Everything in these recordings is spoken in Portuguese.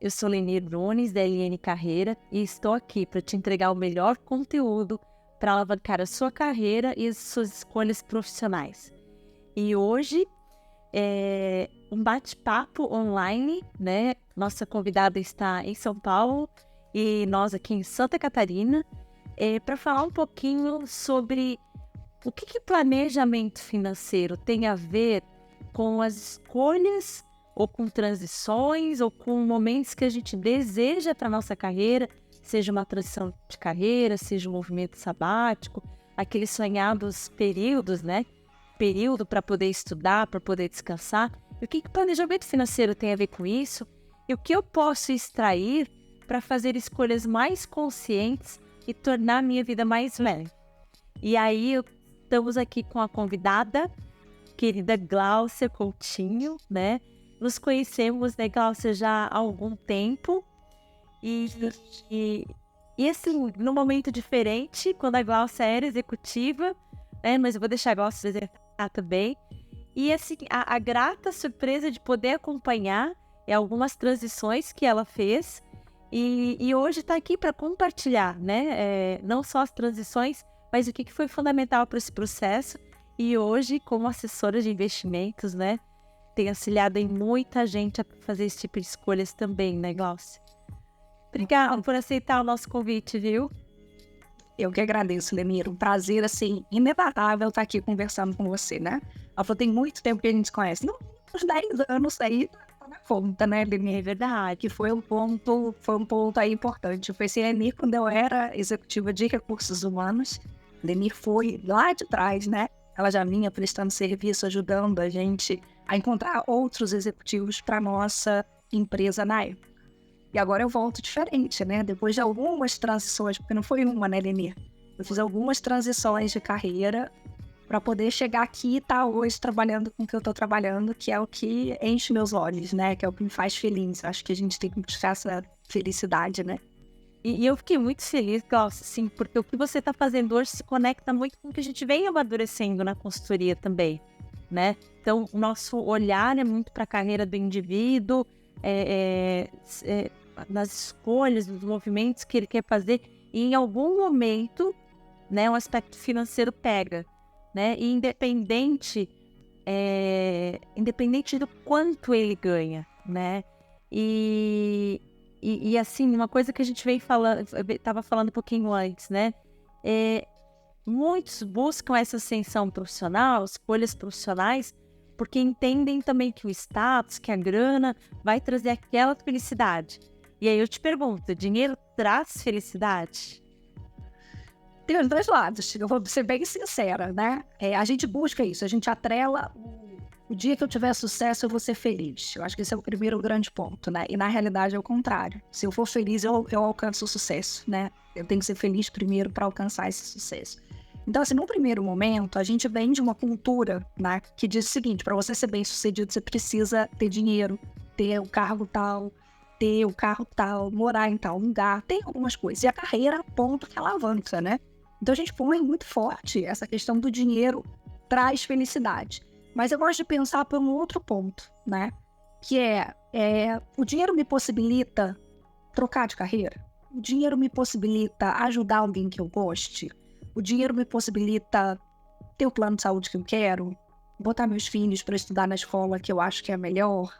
Eu sou Lenir Nunes, da LN Carreira, e estou aqui para te entregar o melhor conteúdo para alavancar a sua carreira e as suas escolhas profissionais. E hoje é um bate-papo online, né? Nossa convidada está em São Paulo e nós aqui em Santa Catarina, para falar um pouquinho sobre o que planejamento financeiro tem a ver com as escolhas ou com transições ou com momentos que a gente deseja para a nossa carreira, seja uma transição de carreira, seja um movimento sabático, aqueles sonhados períodos, né? Período para poder estudar, para poder descansar. E o que planejamento financeiro tem a ver com isso? E o que eu posso extrair para fazer escolhas mais conscientes e tornar a minha vida mais leve? E aí, estamos aqui com a convidada, querida Gláucia Coutinho, né? Nos conhecemos, né, Gláucia, já há algum tempo. E assim, num momento diferente, quando a Gláucia era executiva, né? Mas eu vou deixar a Gláucia apresentar também. E assim, a grata surpresa de poder acompanhar algumas transições que ela fez. E hoje está aqui para compartilhar, né? Não só as transições, mas o que foi fundamental para esse processo. E hoje, como assessora de investimentos, né? Tem auxiliado em muita gente a fazer esse tipo de escolhas também, né, Gláucia? Obrigada por aceitar o nosso convite, viu? Eu que agradeço, Lenir. Um prazer, assim, inenarrável estar aqui conversando com você, né? Ela falou, tem muito tempo que a gente se conhece. Não, uns 10 anos aí tá na conta, né, Lenir? É verdade. Que foi um ponto aí importante. Eu conheci a Lenir quando eu era executiva de recursos humanos. A Lenir foi lá de trás, né? Ela já vinha prestando serviço, ajudando a gente a encontrar outros executivos para nossa empresa na época. E agora eu volto diferente, né? Depois de algumas transições, porque não foi uma, né, Lenir? Eu fiz algumas transições de carreira para poder chegar aqui e estar hoje trabalhando com o que eu estou trabalhando, que é o que enche meus olhos, né? Que é o que me faz feliz. Acho que a gente tem que buscar essa felicidade, né? E eu fiquei muito feliz, Gláucia, sim, porque o que você está fazendo hoje se conecta muito com o que a gente vem amadurecendo na consultoria também, né? Então, o nosso olhar é muito para a carreira do indivíduo, nas escolhas, nos movimentos que ele quer fazer, e em algum momento, né, o aspecto financeiro pega, né? E independente do quanto ele ganha, né? E assim, uma coisa que a gente vem falando, estava falando um pouquinho antes, né? Muitos buscam essa ascensão profissional, escolhas profissionais, porque entendem também que o status, que a grana vai trazer aquela felicidade. E aí eu te pergunto, dinheiro traz felicidade? Tem os dois lados, eu vou ser bem sincera, né? A gente busca isso, a gente atrela o dia que eu tiver sucesso, eu vou ser feliz. Eu acho que esse é o primeiro grande ponto, né? E na realidade é o contrário. Se eu for feliz, eu alcanço o sucesso, né? Eu tenho que ser feliz primeiro para alcançar esse sucesso. Então, assim, num primeiro momento, a gente vem de uma cultura, né? Que diz o seguinte, para você ser bem sucedido, você precisa ter dinheiro, ter o cargo tal, ter o carro tal, morar em tal lugar, tem algumas coisas. E a carreira é o ponto que ela avança, né? Então a gente põe muito forte essa questão do dinheiro traz felicidade. Mas eu gosto de pensar por um outro ponto, né? Que o dinheiro me possibilita trocar de carreira? O dinheiro me possibilita ajudar alguém que eu goste? O dinheiro me possibilita ter o plano de saúde que eu quero? Botar meus filhos para estudar na escola que eu acho que é a melhor?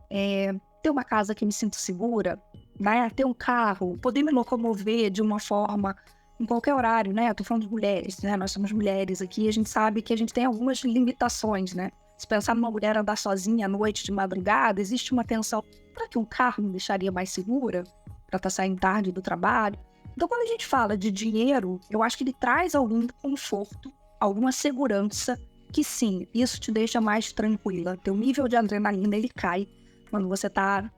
Ter uma casa que me sinto segura? Né? Ter um carro? Poder me locomover de uma forma em qualquer horário, né? Eu tô falando de mulheres, né? Nós somos mulheres aqui, a gente sabe que a gente tem algumas limitações, né? Se pensar numa mulher andar sozinha à noite de madrugada, existe uma tensão. Será que um carro me deixaria mais segura para estar saindo tarde do trabalho? Então, quando a gente fala de dinheiro, eu acho que ele traz algum conforto, alguma segurança, que sim, isso te deixa mais tranquila. Teu nível de adrenalina, ele cai quando você tá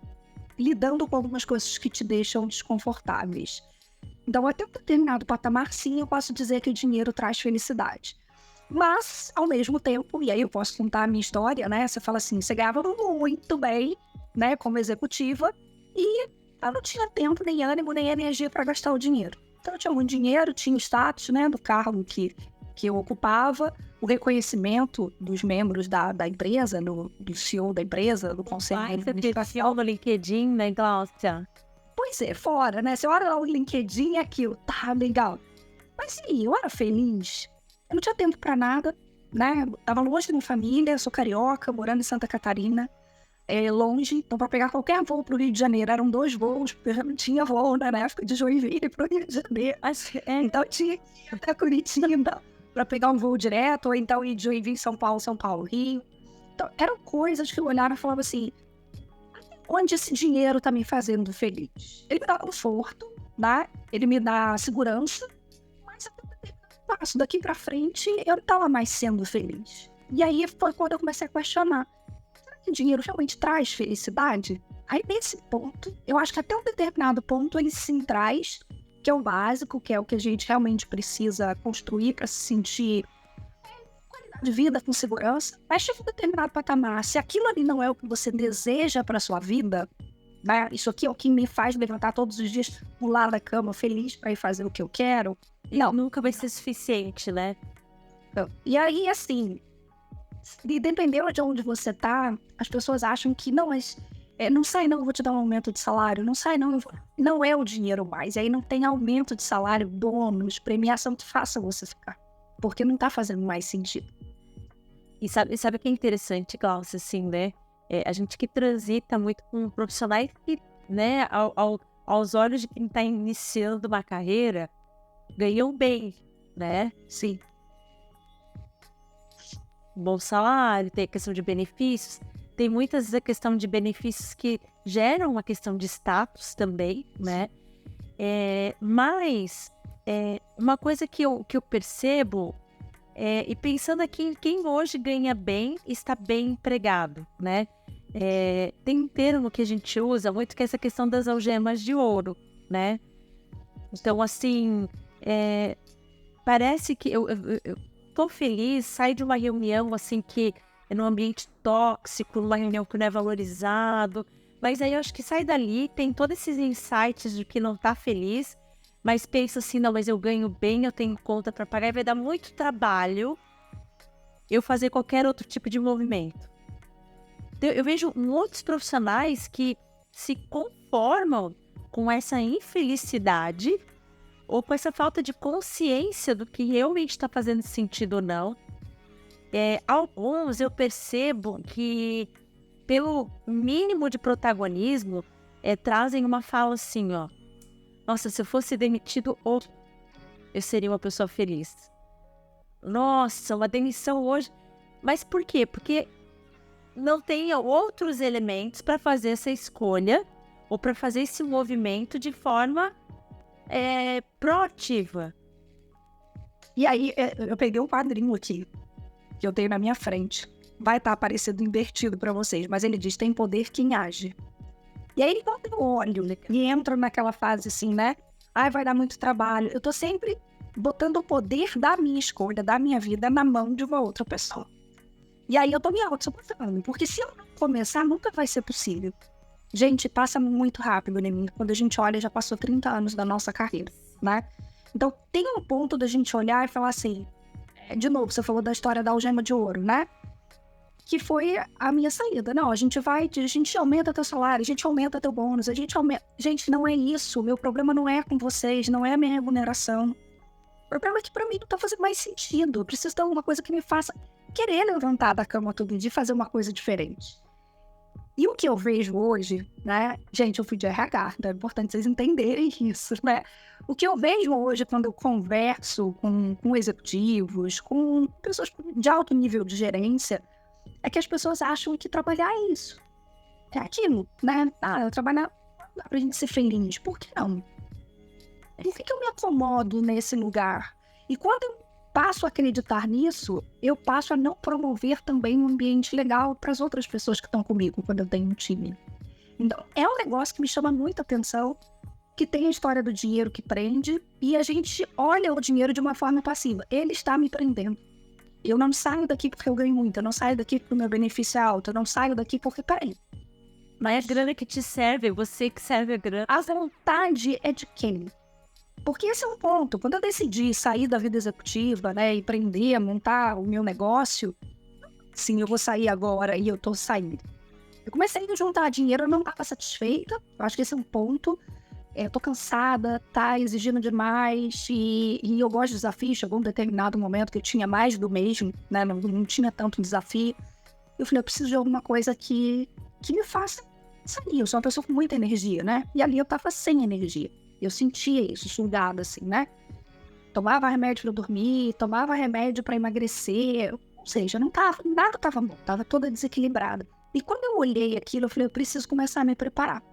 lidando com algumas coisas que te deixam desconfortáveis. Então, até um determinado patamar, sim, eu posso dizer que o dinheiro traz felicidade. Mas, ao mesmo tempo, e aí eu posso contar a minha história, né? Você fala assim, você ganhava muito bem, né, como executiva, e eu não tinha tempo, nem ânimo, nem energia para gastar o dinheiro. Então, eu tinha muito dinheiro, tinha o status, né, do cargo que que eu ocupava, o reconhecimento dos membros da empresa, do CEO da empresa, do conselho de administração. No LinkedIn, né, Glaucia? Pois é, fora, né? Você olha lá o LinkedIn e aquilo, tá legal. Mas sim, eu era feliz, eu não tinha tempo pra nada, né? Eu tava longe da minha família, sou carioca, morando em Santa Catarina, longe, então para pegar qualquer voo pro Rio de Janeiro, eram 2 voos, porque eu já não tinha voo na época de Joinville pro Rio de Janeiro. Então eu tinha que ir até Curitiba para pegar um voo direto, ou então ir de Joinville, São Paulo, Rio. Então eram coisas que eu olhava e falava assim, onde esse dinheiro tá me fazendo feliz? Ele me dá conforto, né? Ele me dá segurança, mas passo daqui para frente, eu não tava mais sendo feliz. E aí foi quando eu comecei a questionar, será que o dinheiro realmente traz felicidade? Aí nesse ponto, eu acho que até um determinado ponto ele sim traz, que é o básico, que é o que a gente realmente precisa construir para se sentir qualidade de vida com segurança, mas chega um determinado patamar, se aquilo ali não é o que você deseja para sua vida, né? Isso aqui é o que me faz levantar todos os dias, pular da cama feliz para ir fazer o que eu quero, não. Nunca vai ser suficiente, né? E aí, assim, dependendo de onde você tá, as pessoas acham que, não, mas não sai não, eu vou te dar um aumento de salário, não sai não, não é o dinheiro mais, aí não tem aumento de salário, bônus, premiação que faça você ficar, porque não tá fazendo mais sentido. E sabe o que é interessante, Glaucia, assim, né? A gente que transita muito com profissionais que, né, aos olhos de quem tá iniciando uma carreira, ganham bem, né? Sim. Bom salário, tem a questão de benefícios, tem muitas vezes a questão de benefícios que geram uma questão de status também, né? Mas uma coisa que eu percebo, e pensando aqui em quem hoje ganha bem e está bem empregado, né? Tem um termo que a gente usa muito que é essa questão das algemas de ouro, né? Então, assim, parece que eu tô feliz, saio de uma reunião assim que é num ambiente tóxico, numa reunião que não é valorizado, mas aí eu acho que sai dali, tem todos esses insights de que não tá feliz, mas pensa assim, não, mas eu ganho bem, eu tenho conta para pagar, e vai dar muito trabalho eu fazer qualquer outro tipo de movimento. Então, eu vejo muitos profissionais que se conformam com essa infelicidade ou com essa falta de consciência do que realmente está fazendo sentido ou não. Alguns eu percebo que, pelo mínimo de protagonismo, trazem uma fala assim, ó, nossa, se eu fosse demitido hoje, eu seria uma pessoa feliz. Nossa, uma demissão hoje. Mas por quê? Porque não tem outros elementos para fazer essa escolha ou para fazer esse movimento de forma proativa. E aí, eu peguei um quadrinho aqui, que eu tenho na minha frente. Vai estar aparecendo invertido para vocês, mas ele diz, tem poder quem age. E aí, quando eu olho e entro naquela fase assim, né? Vai dar muito trabalho. Eu tô sempre botando o poder da minha escolha, da minha vida, na mão de uma outra pessoa. E aí eu tô me auto-sabotando, porque se eu não começar, nunca vai ser possível. Gente, passa muito rápido, né? Quando a gente olha, já passou 30 anos da nossa carreira, né? Então, tem um ponto da gente olhar e falar assim, de novo, você falou da história da algema de ouro, né? Que foi a minha saída. Não, a gente aumenta teu salário, a gente aumenta teu bônus, a gente aumenta... Gente, não é isso. Meu problema não é com vocês, não é a minha remuneração. O problema é que pra mim não tá fazendo mais sentido. Eu preciso de alguma coisa que me faça querer levantar da cama todo dia e fazer uma coisa diferente. E o que eu vejo hoje, né? Gente, eu fui de RH, então é importante vocês entenderem isso, né? O que eu vejo hoje quando eu converso com executivos, com pessoas de alto nível de gerência, é que as pessoas acham que trabalhar é isso. É aquilo, né? Trabalhar dá pra gente ser feliz. Por que não? Por que eu me acomodo nesse lugar? E quando eu passo a acreditar nisso, eu passo a não promover também um ambiente legal para as outras pessoas que estão comigo quando eu tenho um time. Então, é um negócio que me chama muita atenção, que tem a história do dinheiro que prende, e a gente olha o dinheiro de uma forma passiva. Ele está me prendendo. Eu não saio daqui porque eu ganho muito, eu não saio daqui porque o meu benefício é alto, eu não saio daqui porque, peraí. Mas é a grana que te serve, você que serve a grana. A vontade é de quem? Porque esse é um ponto. Quando eu decidi sair da vida executiva, né, empreender, montar o meu negócio, sim, eu vou sair agora e eu tô saindo. Eu comecei a juntar dinheiro, eu não estava satisfeita. Eu acho que esse é um ponto. Eu tô cansada, tá exigindo demais e eu gosto de desafios. Chegou um determinado momento que eu tinha mais do mesmo, né? Não tinha tanto desafio. Eu falei, eu preciso de alguma coisa que me faça sair. Eu sou uma pessoa com muita energia, né? E ali eu tava sem energia. Eu sentia isso, sugada, assim, né? Tomava remédio pra dormir, tomava remédio pra emagrecer. Ou seja, nada tava bom, tava toda desequilibrada. E quando eu olhei aquilo, eu falei, eu preciso começar a me preparar.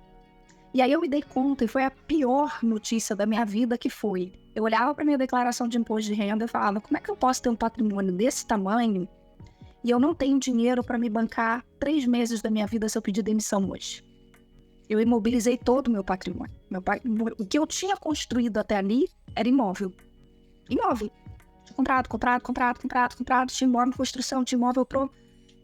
E aí eu me dei conta, e foi a pior notícia da minha vida que foi. Eu olhava pra minha declaração de imposto de renda e falava, como é que eu posso ter um patrimônio desse tamanho e eu não tenho dinheiro para me bancar 3 meses da minha vida se eu pedir demissão hoje? Eu imobilizei todo o meu patrimônio. O que eu tinha construído até ali era imóvel. Imóvel. Contrato, tinha imóvel em construção, tinha imóvel pronto.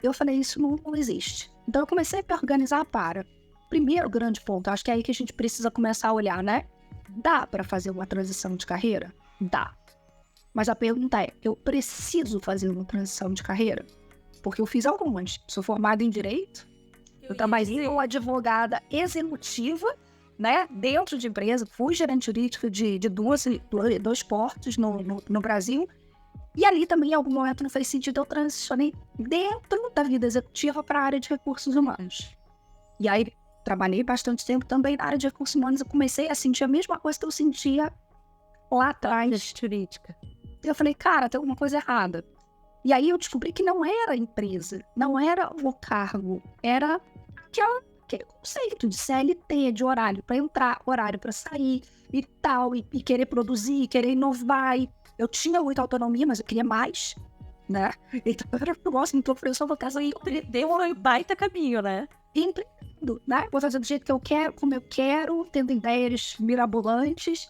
Eu falei, isso não existe. Então eu comecei a me organizar para... Primeiro grande ponto, acho que é aí que a gente precisa começar a olhar, né? Dá para fazer uma transição de carreira? Dá. Mas a pergunta é, eu preciso fazer uma transição de carreira? Porque eu fiz algumas. Sou formada em Direito, eu trabalhei como advogada executiva, né? Dentro de empresa, fui gerente jurídico de dois portos no Brasil. E ali também, em algum momento, não fez sentido, eu transicionei dentro da vida executiva para a área de recursos humanos. E aí, trabalhei bastante tempo também na área de recursos humanos e comecei a sentir a mesma coisa que eu sentia lá atrás. Jurídica. Eu falei, cara, tem alguma coisa errada. E aí eu descobri que não era a empresa, não era o cargo, era aquele conceito de CLT, de horário para entrar, horário para sair e tal, e querer produzir, querer inovar. E eu tinha muita autonomia, mas eu queria mais, né? Então eu gosto, então eu só vou casar e Deu um baita caminho, né? empreendendo, né? Vou fazer do jeito que eu quero, como eu quero, tendo ideias mirabolantes.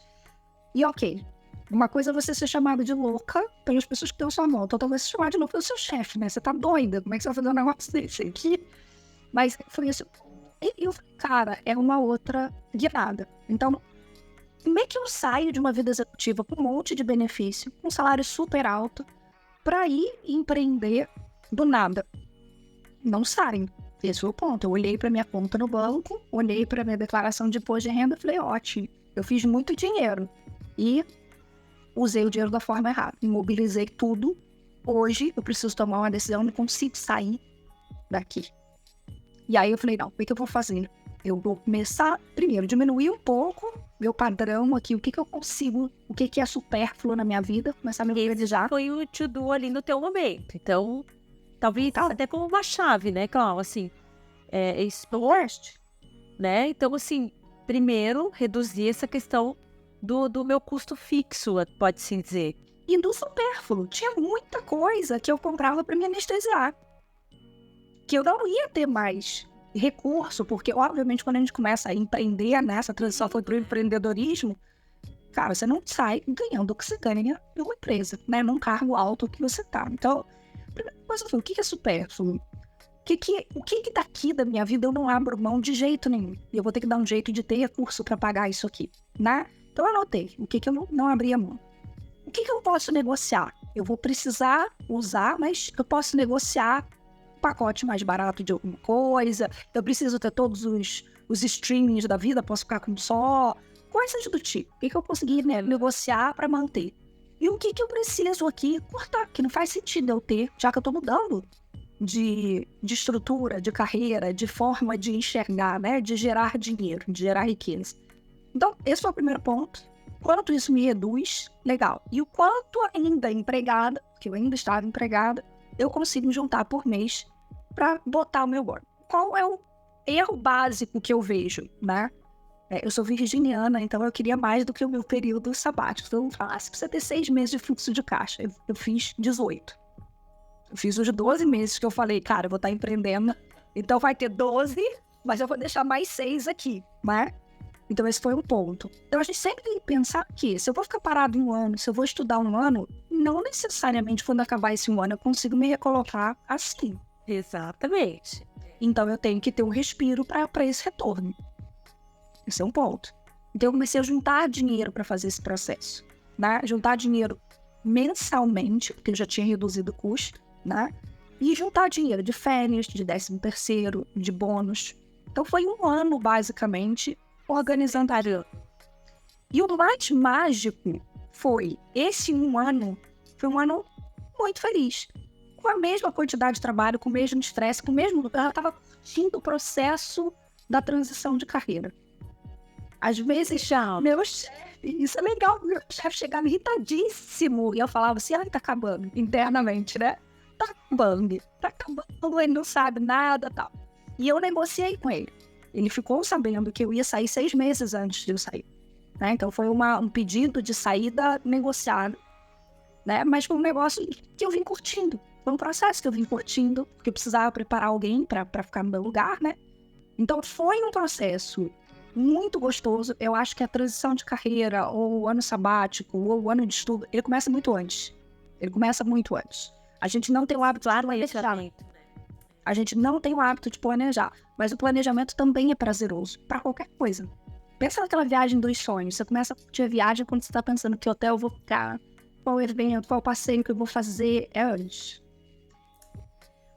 E ok, uma coisa é você ser chamado de louca pelas pessoas que estão à sua mão. Então talvez você chamar de louca pelo seu chefe, né? Você tá doida, como é que você vai fazer um negócio desse aqui? Mas foi isso. E eu falei, cara, é uma outra guinada. Então, como é que eu saio de uma vida executiva com um monte de benefício, com um salário super alto, para ir empreender do nada? Não saem. Esse foi o ponto. Eu olhei para minha conta no banco, olhei para minha declaração de imposto de renda e falei, ótimo, eu fiz muito dinheiro. E usei o dinheiro da forma errada. Imobilizei tudo. Hoje eu preciso tomar uma decisão, não consigo sair daqui. E aí eu falei, não, o que eu vou fazer? Eu vou começar, primeiro, diminuir um pouco meu padrão aqui, o que eu consigo, o que é supérfluo na minha vida, começar a me organizar. Foi o to-do ali no teu momento. Então, talvez até como uma chave, né, Cláudia? Assim, exposto, né? Então, assim, primeiro, reduzir essa questão do meu custo fixo, pode-se dizer. E do supérfluo. Tinha muita coisa que eu comprava para me anestesiar. Que eu não ia ter mais recurso, porque, obviamente, quando a gente começa a empreender, né, essa transição foi para o empreendedorismo, cara, você não sai ganhando o que você ganha numa empresa, né, num cargo alto que você tá. Então, a primeira coisa foi, o que é supérfluo? O que daqui da minha vida eu não abro mão de jeito nenhum? E eu vou ter que dar um jeito de ter recurso para pagar isso aqui, né? Então, eu anotei o que eu não abria mão. O que eu posso negociar? Eu vou precisar usar, mas eu posso negociar pacote mais barato de alguma coisa, eu preciso ter todos os streamings da vida, posso ficar com um só, coisas do tipo. O que eu consegui, né, negociar para manter? E o que eu preciso aqui cortar, que não faz sentido eu ter, já que eu tô mudando de estrutura, de carreira, de forma de enxergar, né, de gerar dinheiro, de gerar riqueza. Então, esse foi o primeiro ponto. Quanto isso me reduz, legal. E o quanto ainda empregada, porque eu ainda estava empregada, eu consigo juntar por mês para botar o meu bolso. Qual é o erro básico que eu vejo, né? Eu sou virginiana, então eu queria mais do que o meu período sabático. Então, você precisa ter 6 meses de fluxo de caixa. Eu fiz 18. Eu fiz os 12 meses que eu falei, cara, eu vou estar empreendendo, então vai ter 12, mas eu vou deixar mais 6 aqui, né? Então esse foi um ponto. Então a gente sempre tem que pensar que se eu vou ficar parado um ano, se eu vou estudar um ano, não necessariamente quando acabar esse um ano eu consigo me recolocar assim. Exatamente. Então eu tenho que ter um respiro para esse retorno. Esse é um ponto. Então eu comecei a juntar dinheiro para fazer esse processo, né? Juntar dinheiro mensalmente, porque eu já tinha reduzido o custo, né? E juntar dinheiro de férias, de 13º, de bônus. Então foi um ano, basicamente, organizando a grana. E o mais mágico foi, esse um ano, foi um ano muito feliz. Com a mesma quantidade de trabalho, com o mesmo estresse, com o mesmo... Ela estava curtindo o processo da transição de carreira. Às vezes, meu chefe, isso é legal, meu chefe chegava irritadíssimo. E eu falava assim, tá acabando, internamente, né? Tá acabando, ele não sabe nada, tal. E eu negociei com ele. Ele ficou sabendo que eu ia sair 6 meses antes de eu sair. Né? Então foi um pedido de saída negociado, né? Mas foi um negócio que eu vim curtindo. Foi um processo que eu vim curtindo, porque eu precisava preparar alguém para ficar no meu lugar, né? Então foi um processo muito gostoso. Eu acho que a transição de carreira, ou o ano sabático, ou o ano de estudo, ele começa muito antes. A gente não tem o hábito de planejar. A gente não tem o hábito de planejar. Mas o planejamento também é prazeroso, para qualquer coisa. Pensa naquela viagem dos sonhos. Você começa a curtir a viagem quando você está pensando que hotel eu vou ficar, qual evento, qual passeio que eu vou fazer. É antes.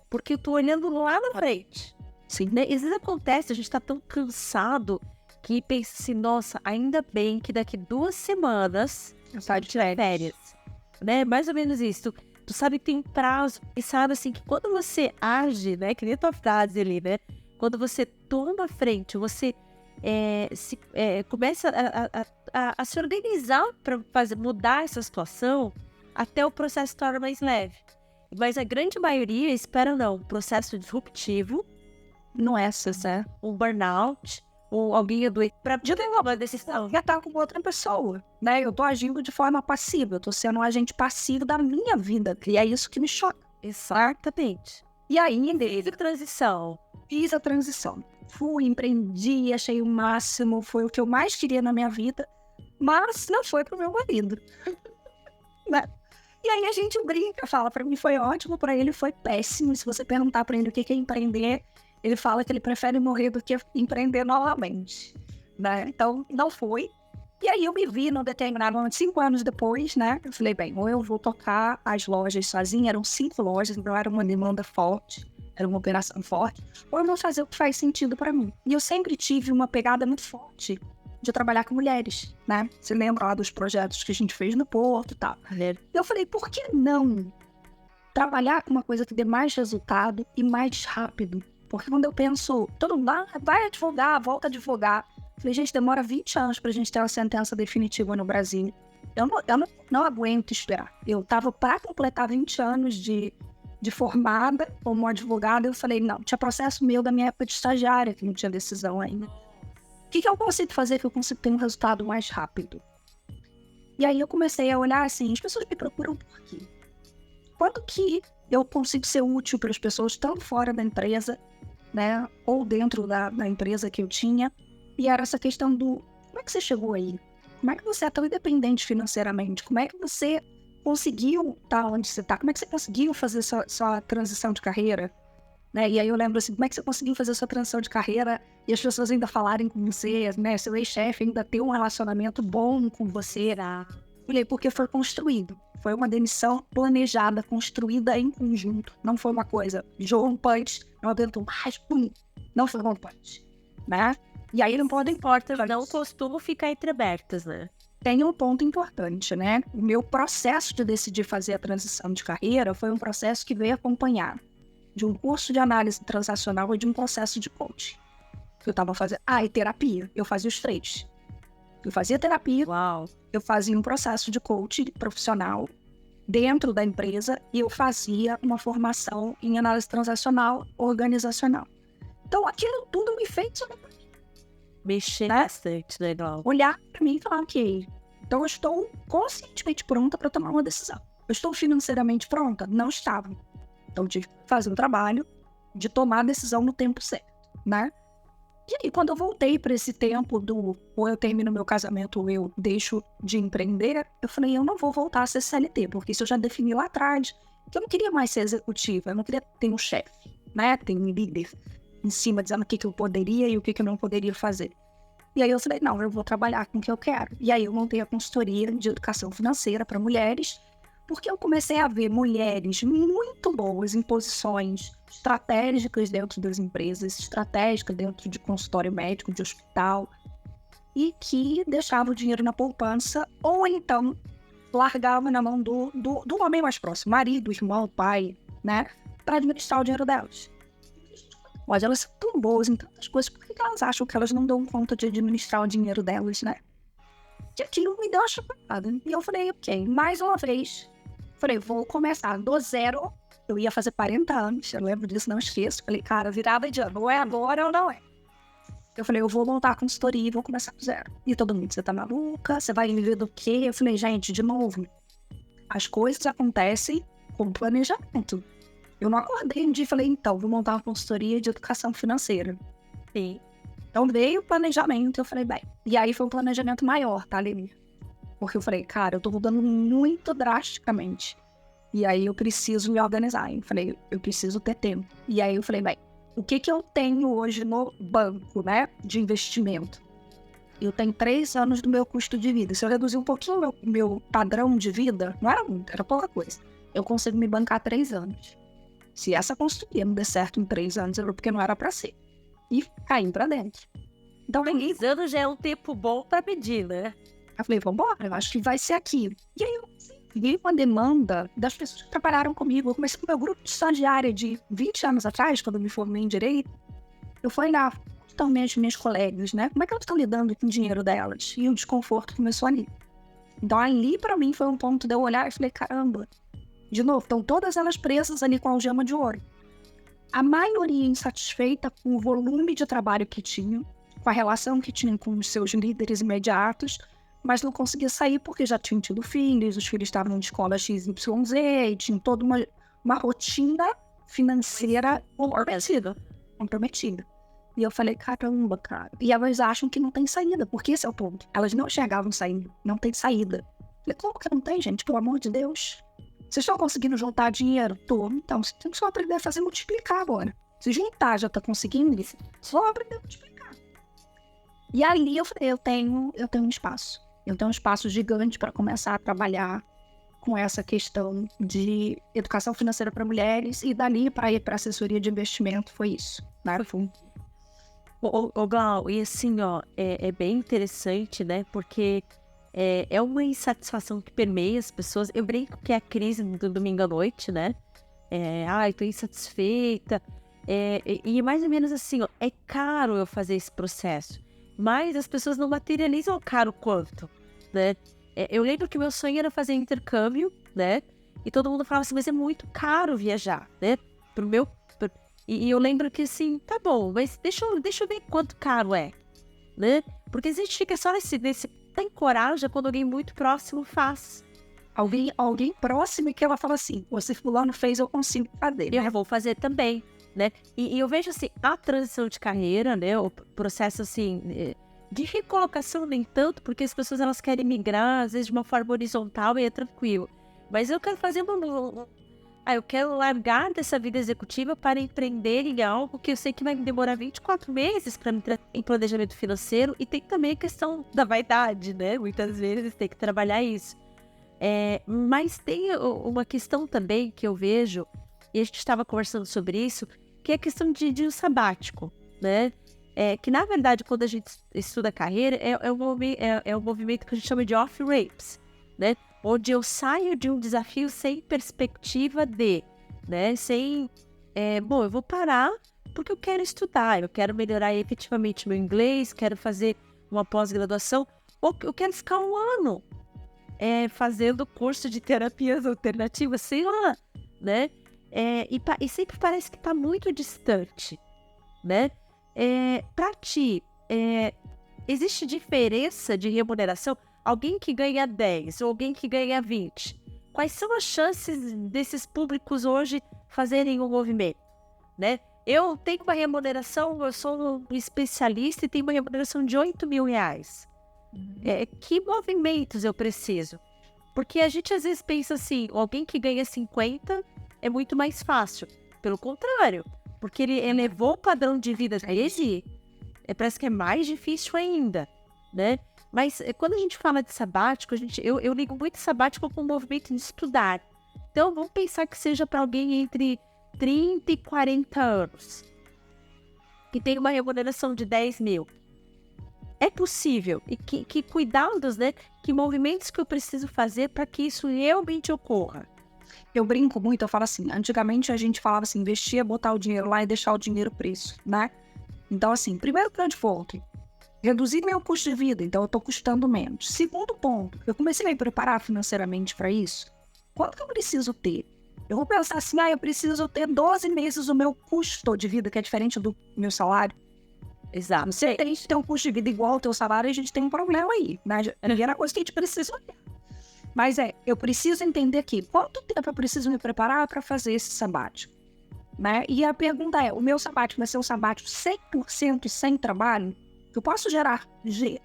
Porque eu tô olhando lá na frente. Sim. Né? Às vezes acontece, a gente tá tão cansado que pensa assim, nossa, ainda bem que daqui 2 semanas eu saio de férias. Né? Mais ou menos isso. Tu sabe que tem um prazo e sabe assim que quando você age, né? Que nem a tua frase ali, né? Quando você toma a frente, você começa a se organizar para mudar essa situação, até o processo se torna mais leve. Mas a grande maioria espera um processo disruptivo, não é né? Um burnout, ou alguém é doente para tomar uma decisão. Já tá com outra pessoa, né? Eu tô agindo de forma passiva, eu tô sendo um agente passivo da minha vida, e é isso que me choca. Exatamente. E aí, fiz a transição. Fui, empreendi, achei o máximo, foi o que eu mais queria na minha vida, mas não foi pro meu marido. Né? E aí a gente brinca, fala, pra mim foi ótimo, pra ele foi péssimo. Se você perguntar pra ele o que é empreender, ele fala que ele prefere morrer do que empreender novamente, né? Então, não foi. E aí eu me vi num determinado momento, 5 anos depois, né? Eu falei, bem, ou eu vou tocar as lojas sozinha, eram 5 lojas, então era uma demanda forte, era uma operação forte, ou eu vou fazer o que faz sentido pra mim. E eu sempre tive uma pegada muito forte de trabalhar com mulheres, né? Você lembra lá dos projetos que a gente fez no Porto e tal. Eu falei, por que não trabalhar com uma coisa que dê mais resultado e mais rápido? Porque quando eu penso, todo mundo vai advogar, volta a advogar. Eu falei, gente, demora 20 anos pra gente ter uma sentença definitiva no Brasil. Eu não aguento esperar. Eu tava para completar 20 anos de formada como advogada. Eu falei, não, tinha processo meu da minha época de estagiária, que não tinha decisão ainda. O que eu consigo fazer que eu consigo ter um resultado mais rápido? E aí eu comecei a olhar assim, as pessoas me procuram por quê? Quanto que eu consigo ser útil para as pessoas, tanto fora da empresa, né, ou dentro da empresa que eu tinha? E era essa questão do, como é que você chegou aí? Como é que você é tão independente financeiramente? Como é que você conseguiu estar onde você está? Como é que você conseguiu fazer sua transição de carreira? Né? E aí eu lembro assim, como é que você conseguiu fazer sua transição de carreira e as pessoas ainda falarem com você, né? Seu ex-chefe ainda ter um relacionamento bom com você? Falei, porque foi construído. Foi uma demissão planejada, construída em conjunto. Não foi uma coisa, jogou um punch, não aguentou mais, pum. Não foi um punch, né? E aí não importa, não costumo ficar entreabertas, né? Tem um ponto importante, né? O meu processo de decidir fazer a transição de carreira foi um processo que veio acompanhado de um curso de análise transacional e de um processo de coaching. Eu estava fazendo... e terapia. Eu fazia os 3. Eu fazia terapia, eu fazia um processo de coaching profissional dentro da empresa e eu fazia uma formação em análise transacional organizacional. Então, aquilo tudo me fez mexer bastante, legal. Olhar para mim e falar, ok, então eu estou conscientemente pronta para tomar uma decisão. Eu estou financeiramente pronta? Não estava. Então, tive que fazer um trabalho de tomar a decisão no tempo certo, né? E aí, quando eu voltei para esse tempo ou eu termino meu casamento ou eu deixo de empreender, eu falei, eu não vou voltar a ser CLT, porque isso eu já defini lá atrás, que eu não queria mais ser executiva, eu não queria ter um chefe, né? Ter um líder em cima dizendo o que eu poderia e o que eu não poderia fazer. E aí eu falei, não, eu vou trabalhar com o que eu quero. E aí eu montei a consultoria de educação financeira para mulheres, porque eu comecei a ver mulheres muito boas em posições estratégicas dentro das empresas, estratégicas dentro de consultório médico, de hospital, e que deixavam o dinheiro na poupança, ou então largavam na mão do homem mais próximo, marido, irmão, pai, né, para administrar o dinheiro delas. Mas elas são tão boas em tantas coisas, por que elas acham que elas não dão conta de administrar o dinheiro delas, né? E aquilo me deu uma chapada. E eu falei, ok, mais uma vez, falei, vou começar do zero. Eu ia fazer 40 anos, eu lembro disso, não esqueço. Falei, cara, virada de ano, ou é agora ou não é. Eu falei, eu vou montar a consultoria e vou começar do zero. E todo mundo, você tá maluca? Você vai viver do quê? Eu falei, gente, de novo, as coisas acontecem com planejamento. Eu não acordei um dia e falei, então, vou montar uma consultoria de educação financeira. Sim. Então veio o planejamento, eu falei, bem. E aí foi um planejamento maior, tá, Lili? Porque eu falei, cara, eu tô mudando muito drasticamente. E aí eu preciso me organizar. Eu falei, eu preciso ter tempo. E aí eu falei, bem, o que eu tenho hoje no banco, né, de investimento? Eu tenho 3 anos do meu custo de vida. Se eu reduzir um pouquinho meu padrão de vida, não era muito, era pouca coisa. Eu consigo me bancar 3 anos. Se essa consultoria não der certo em 3 anos, era porque não era pra ser. E caí pra dentro. Então, 3 anos já é um tempo bom pra pedir, né? Eu falei, vambora, eu acho que vai ser aqui. E aí eu vi uma demanda das pessoas que trabalharam comigo. Eu comecei com o meu grupo de estagiária de 20 anos atrás, quando eu me formei em Direito. Eu fui lá, totalmente minhas colegas, né? Como é que elas estão lidando com o dinheiro delas? E o desconforto começou ali. Então, ali pra mim foi um ponto de eu olhar e falei, caramba. De novo, estão todas elas presas ali com a algema de ouro. A maioria insatisfeita com o volume de trabalho que tinham, com a relação que tinham com os seus líderes imediatos, mas não conseguia sair porque já tinham tido filhos, os filhos estavam em escola XYZ, e tinham toda uma rotina financeira comprometida. E eu falei, caramba, cara. E elas acham que não tem saída, porque esse é o ponto. Elas não enxergavam saída, não tem saída. Eu falei, como que não tem, gente? Pelo amor de Deus. Vocês estão conseguindo juntar dinheiro? Tô. Então, você tem que só aprender a fazer multiplicar agora. Se juntar já tá conseguindo, só aprender a multiplicar. E ali eu falei, eu tenho um espaço. Eu tenho um espaço gigante para começar a trabalhar com essa questão de educação financeira para mulheres e dali para ir para assessoria de investimento foi isso, né? Ô Glau, e assim, ó, é bem interessante, né? Porque é uma insatisfação que permeia as pessoas. Eu brinco que é a crise do domingo à noite, né? Eu tô insatisfeita. E mais ou menos assim, ó, é caro eu fazer esse processo. Mas as pessoas não materializam o caro quanto, né? Eu lembro que meu sonho era fazer intercâmbio, né? E todo mundo falava assim, mas é muito caro viajar, né? E eu lembro que assim, tá bom, mas deixa eu ver quanto caro é, né? Porque a gente fica só nesse tem coragem quando alguém muito próximo faz. Alguém próximo que ela fala assim, se fulano fez, eu consigo fazer. Eu vou fazer também, né? E eu vejo assim, a transição de carreira, né? O processo assim, de recolocação nem tanto, porque as pessoas elas querem migrar, às vezes de uma forma horizontal e é tranquilo. Mas eu quero fazer eu quero largar dessa vida executiva para empreender em algo que eu sei que vai me demorar 24 meses para entrar em planejamento financeiro, e tem também a questão da vaidade, né? Muitas vezes tem que trabalhar isso. Mas tem uma questão também que eu vejo, e a gente estava conversando sobre isso, que é a questão de um sabático, né? Que na verdade, quando a gente estuda carreira, é um movimento que a gente chama de off-ramps, né? Onde eu saio de um desafio sem perspectiva né? Eu vou parar porque eu quero estudar, eu quero melhorar efetivamente meu inglês, quero fazer uma pós-graduação, ou eu quero ficar um ano fazendo curso de terapias alternativas, sei lá, né? E sempre parece que está muito distante, né? Para ti, existe diferença de remuneração? Alguém que ganha 10 ou alguém que ganha 20, quais são as chances desses públicos hoje fazerem um movimento, né? Eu tenho uma remuneração, eu sou um especialista e tenho uma remuneração de R$8.000. Que movimentos eu preciso? Porque a gente às vezes pensa assim, alguém que ganha 50 é muito mais fácil. Pelo contrário, porque ele elevou o padrão de vida dele, parece que é mais difícil ainda, né? Mas quando a gente fala de sabático, eu ligo muito sabático com o movimento de estudar. Então, vamos pensar que seja para alguém entre 30 e 40 anos, que tem uma remuneração de 10 mil. É possível. E que cuidados, né? Que movimentos que eu preciso fazer para que isso realmente ocorra? Eu brinco muito, eu falo assim, antigamente a gente falava assim, investir é botar o dinheiro lá e deixar o dinheiro preço, né? Então, assim, primeiro grande ponto, reduzir meu custo de vida, então eu estou custando menos. Segundo ponto, eu comecei a me preparar financeiramente para isso. Quanto que eu preciso ter? Eu vou pensar assim, eu preciso ter 12 meses o meu custo de vida, que é diferente do meu salário. Exato. Se a gente tem um custo de vida igual ao teu salário, a gente tem um problema aí, né? É a primeira coisa que a gente precisa olhar. Mas eu preciso entender aqui, quanto tempo eu preciso me preparar para fazer esse sabático, né? E a pergunta é, o meu sabático vai ser um sabático 100% sem trabalho? Eu posso gerar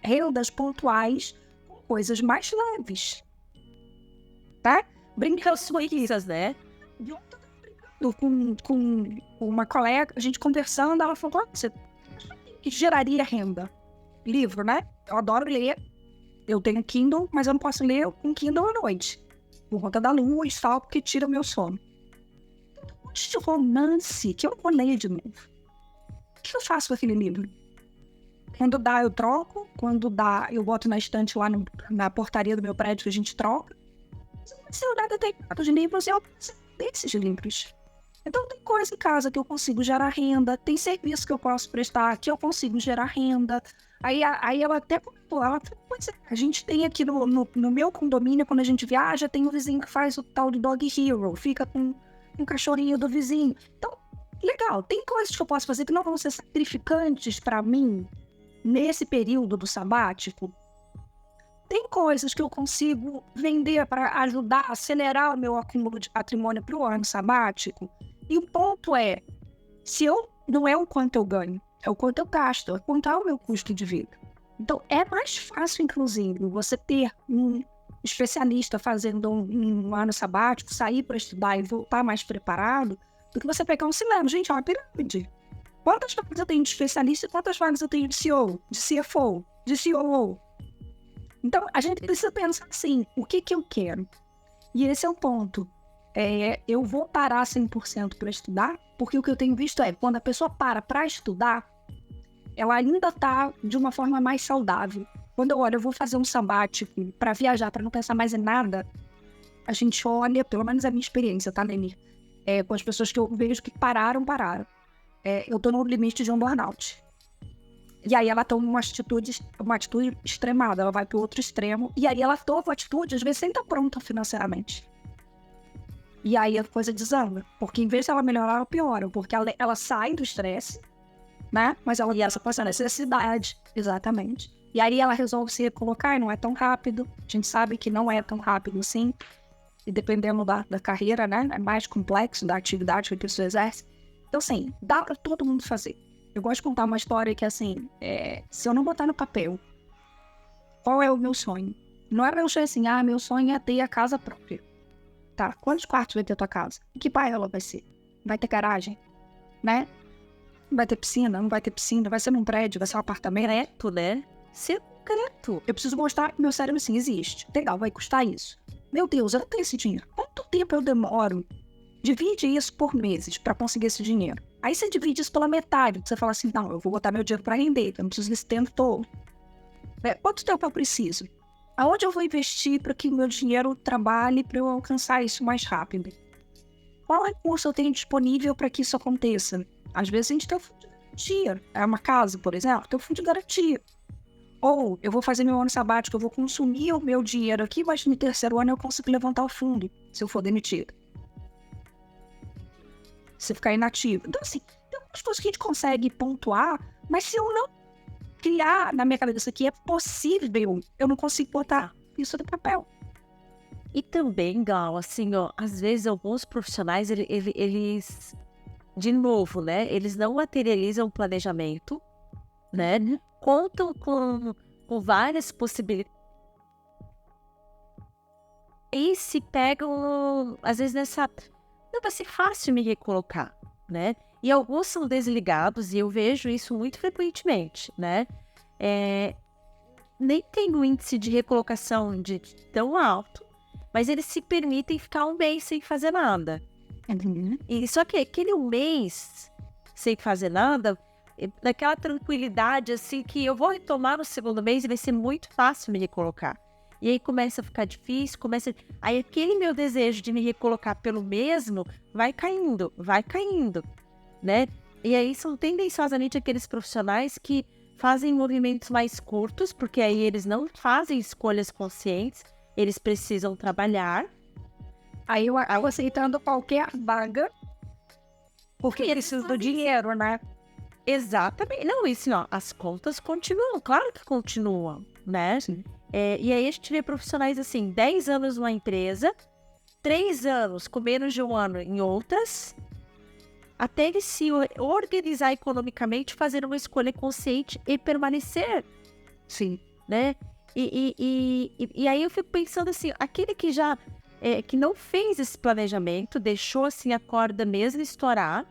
rendas pontuais com coisas mais leves, tá? Brincando com Suíças, né? com uma colega, a gente conversando, ela falou, você que geraria renda? Livro, né? Eu adoro ler. Eu tenho Kindle, mas eu não posso ler um Kindle à noite. Por conta da luz, tal, porque tira o meu sono. Tem um monte de romance que eu não vou ler de novo. O que eu faço com aquele livro? Quando dá, eu troco. Quando dá, eu boto na estante lá na portaria do meu prédio que a gente troca. Se eu nada tem de livros, eu preciso desses livros. Então tem coisa em casa que eu consigo gerar renda, tem serviço que eu posso prestar que eu consigo gerar renda. Aí ela até comentou, ela falou, a gente tem aqui no meu condomínio, quando a gente viaja, tem um vizinho que faz o tal de Dog Hero, fica com um cachorrinho do vizinho. Então, legal, tem coisas que eu posso fazer que não vão ser sacrificantes para mim nesse período do sabático. Tem coisas que eu consigo vender para ajudar a acelerar o meu acúmulo de patrimônio para o ano sabático. E o ponto é, não é o quanto eu ganho, é o quanto eu gasto, é quanto é o meu custo de vida. Então, é mais fácil, inclusive, você ter um especialista fazendo um ano sabático, sair para estudar e voltar mais preparado, do que você pegar um cinema. Gente, é uma pirâmide. Quantas vagas eu tenho de especialista e quantas vagas eu tenho de CEO, de CFO, de COO? Então, a gente precisa pensar assim, o que eu quero? E esse é o ponto. Eu vou parar 100% para estudar, porque o que eu tenho visto é, quando a pessoa para estudar, ela ainda está de uma forma mais saudável. Quando eu vou fazer um sabático para viajar, para não pensar mais em nada, a gente olha, pelo menos a minha experiência, tá, Leni? Com as pessoas que eu vejo que pararam. Eu tô no limite de um burnout. E aí ela toma uma atitude extremada, ela vai pro outro extremo, e aí ela toma uma atitude, às vezes, sem estar pronta financeiramente. E aí a coisa desanda, porque em vez de ela melhorar, ela piora, porque ela sai do estresse, né? Mas ela passa a necessidade, exatamente. E aí ela resolve se recolocar e não é tão rápido. A gente sabe que não é tão rápido assim. E dependendo da carreira, né? É mais complexo da atividade que a pessoa exerce. Então, assim, dá pra todo mundo fazer. Eu gosto de contar uma história que, assim, se eu não botar no papel, qual é o meu sonho? Não é meu sonho assim, meu sonho é ter a casa própria. Tá, quantos quartos vai ter a tua casa? Que bairro ela vai ser? Vai ter garagem? Né? Vai ter piscina? Não vai ter piscina? Vai ser num prédio? Vai ser um apartamento? Concreto, né? Ser concreto. Eu preciso mostrar que meu cérebro, assim, existe. Legal, vai custar isso. Meu Deus, eu não tenho esse dinheiro. Quanto tempo eu demoro? Divide isso por meses para conseguir esse dinheiro. Aí você divide isso pela metade. Você fala assim, não, eu vou botar meu dinheiro para render. Eu não preciso desse tempo todo. Quanto tempo eu preciso? Aonde eu vou investir para que o meu dinheiro trabalhe para eu alcançar isso mais rápido? Qual recurso eu tenho disponível para que isso aconteça? Às vezes a gente tem um fundo de garantia. É uma casa, por exemplo, tem um fundo de garantia. Ou eu vou fazer meu ano sabático, eu vou consumir o meu dinheiro aqui, mas no terceiro ano eu consigo levantar o fundo, se eu for demitido. Se ficar inativo. Então, assim, tem algumas coisas que a gente consegue pontuar, mas se eu não criar na minha cabeça que é possível, eu não consigo botar isso no papel. E também, Gal, assim, às vezes alguns profissionais, eles, de novo, né, eles não materializam o planejamento, né, contam com várias possibilidades e se pegam, às vezes, não vai ser fácil me recolocar, né? E alguns são desligados, e eu vejo isso muito frequentemente, né? Nem tem um índice de recolocação tão alto, mas eles se permitem ficar um mês sem fazer nada. E só que aquele um mês sem fazer nada, naquela tranquilidade, assim, que eu vou retomar no segundo mês e vai ser muito fácil me recolocar. E aí começa a ficar difícil, aí aquele meu desejo de me recolocar pelo mesmo vai caindo, né? E aí são tendenciosamente aqueles profissionais que fazem movimentos mais curtos, porque aí eles não fazem escolhas conscientes, eles precisam trabalhar. Aí eu acabo aceitando qualquer vaga, porque eles precisam do dinheiro, né? Exatamente. Não, isso, ó, as contas continuam, claro que continuam, né? Sim. E aí a gente vê profissionais assim, 10 anos numa empresa, 3 anos com menos de um ano em outras, até ele se organizar economicamente, fazer uma escolha consciente e permanecer. Sim. Né? E aí eu fico pensando assim, aquele que já que não fez esse planejamento, deixou assim a corda mesmo estourar,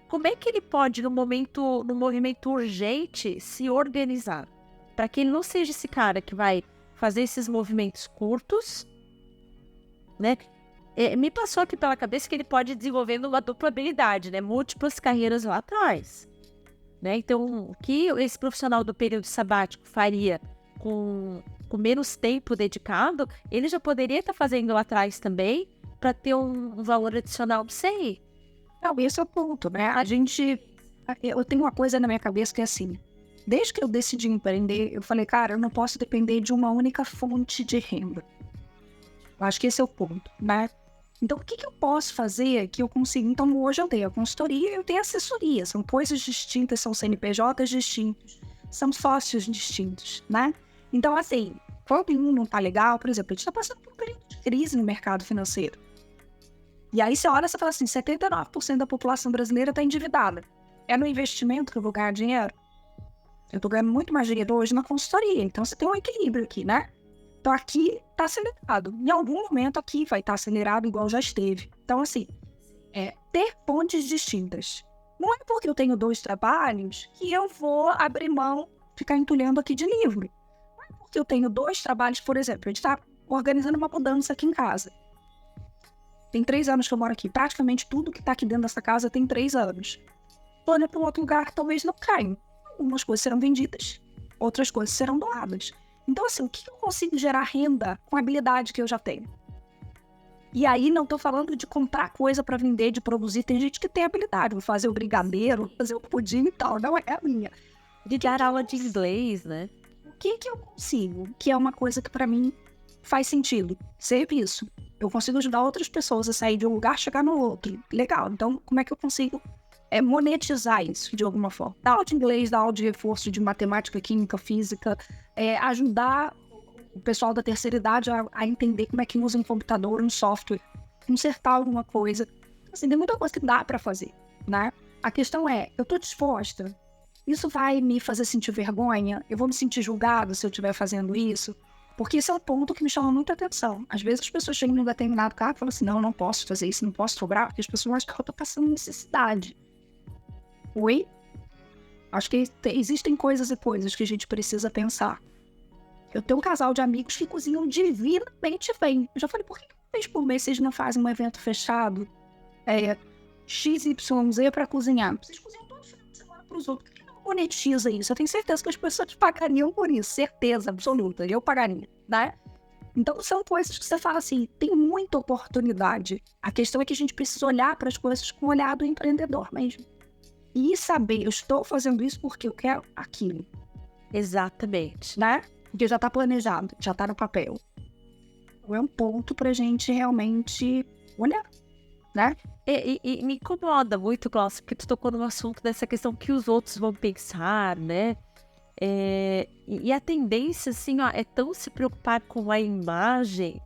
como é que ele pode, no movimento urgente, se organizar? Para que ele não seja esse cara que vai fazer esses movimentos curtos, né? Me passou aqui pela cabeça que ele pode ir desenvolvendo uma dupla habilidade, né? Múltiplas carreiras lá atrás, né? Então, o que esse profissional do período sabático faria com menos tempo dedicado, ele já poderia estar fazendo lá atrás também, para ter um valor adicional, não sei. Não, esse é o ponto, né? Eu tenho uma coisa na minha cabeça que é assim, desde que eu decidi empreender, eu falei, cara, eu não posso depender de uma única fonte de renda. Eu acho que esse é o ponto, né? Então, o que eu posso fazer que eu consiga? Então, hoje eu tenho a consultoria e eu tenho a assessoria. São coisas distintas, são CNPJs distintos, são sócios distintos, né? Então, assim, quando um não tá legal, por exemplo, a gente tá passando por um período de crise no mercado financeiro. E aí você olha e fala assim, 79% da população brasileira tá endividada. É no investimento que eu vou ganhar dinheiro? Eu tô ganhando muito mais dinheiro hoje na consultoria. Então, você tem um equilíbrio aqui, né? Então, aqui tá acelerado. Em algum momento, aqui vai estar acelerado igual já esteve. Então, assim, ter fontes distintas. Não é porque eu tenho 2 trabalhos que eu vou abrir mão, ficar entulhando aqui de livro. Não é porque eu tenho 2 trabalhos, por exemplo, a gente tá organizando uma mudança aqui em casa. Tem 3 anos que eu moro aqui. Praticamente tudo que tá aqui dentro dessa casa tem 3 anos. Plano para um outro lugar que talvez não caia. Algumas coisas serão vendidas, outras coisas serão doadas. Então, assim, o que eu consigo gerar renda com a habilidade que eu já tenho? E aí, não tô falando de comprar coisa para vender, de produzir. Tem gente que tem habilidade. Vou fazer o brigadeiro, fazer o pudim e tal. Não é a minha. De dar aula de inglês, né? O que eu consigo? Que é uma coisa que para mim faz sentido. Serviço. Eu consigo ajudar outras pessoas a sair de um lugar e chegar no outro. Legal. Então, como é que eu consigo monetizar isso de alguma forma? Dar aula de inglês, dar aula de reforço de matemática, química, física, ajudar o pessoal da terceira idade a entender como é que usa um computador, um software, consertar alguma coisa. Assim, tem muita coisa que dá para fazer, né? A questão é, eu tô disposta? Isso vai me fazer sentir vergonha? Eu vou me sentir julgado se eu estiver fazendo isso? Porque esse é um ponto que me chama muita atenção. Às vezes as pessoas chegam em um determinado carro e falam assim, não posso fazer isso, não posso cobrar, porque as pessoas acham que eu tô passando necessidade. Oi? Acho que existem coisas e coisas que a gente precisa pensar. Eu tenho um casal de amigos que cozinham divinamente bem. Eu já falei, por que uma vez por mês vocês não fazem um evento fechado? XYZ para cozinhar. Vocês cozinham todo final de semana para os outros. Por que não monetiza isso? Eu tenho certeza que as pessoas pagariam por isso. Certeza absoluta. Eu pagaria, né? Então, são coisas que você fala assim, tem muita oportunidade. A questão é que a gente precisa olhar para as coisas com o olhar do empreendedor mesmo. E saber, eu estou fazendo isso porque eu quero aquilo. Exatamente. Né? Porque já está planejado, já está no papel. Então é um ponto pra gente realmente olhar, né? E me incomoda muito, Glaucia, porque tu tocou no assunto dessa questão que os outros vão pensar, né? E a tendência, assim, ó, é tão se preocupar com a imagem,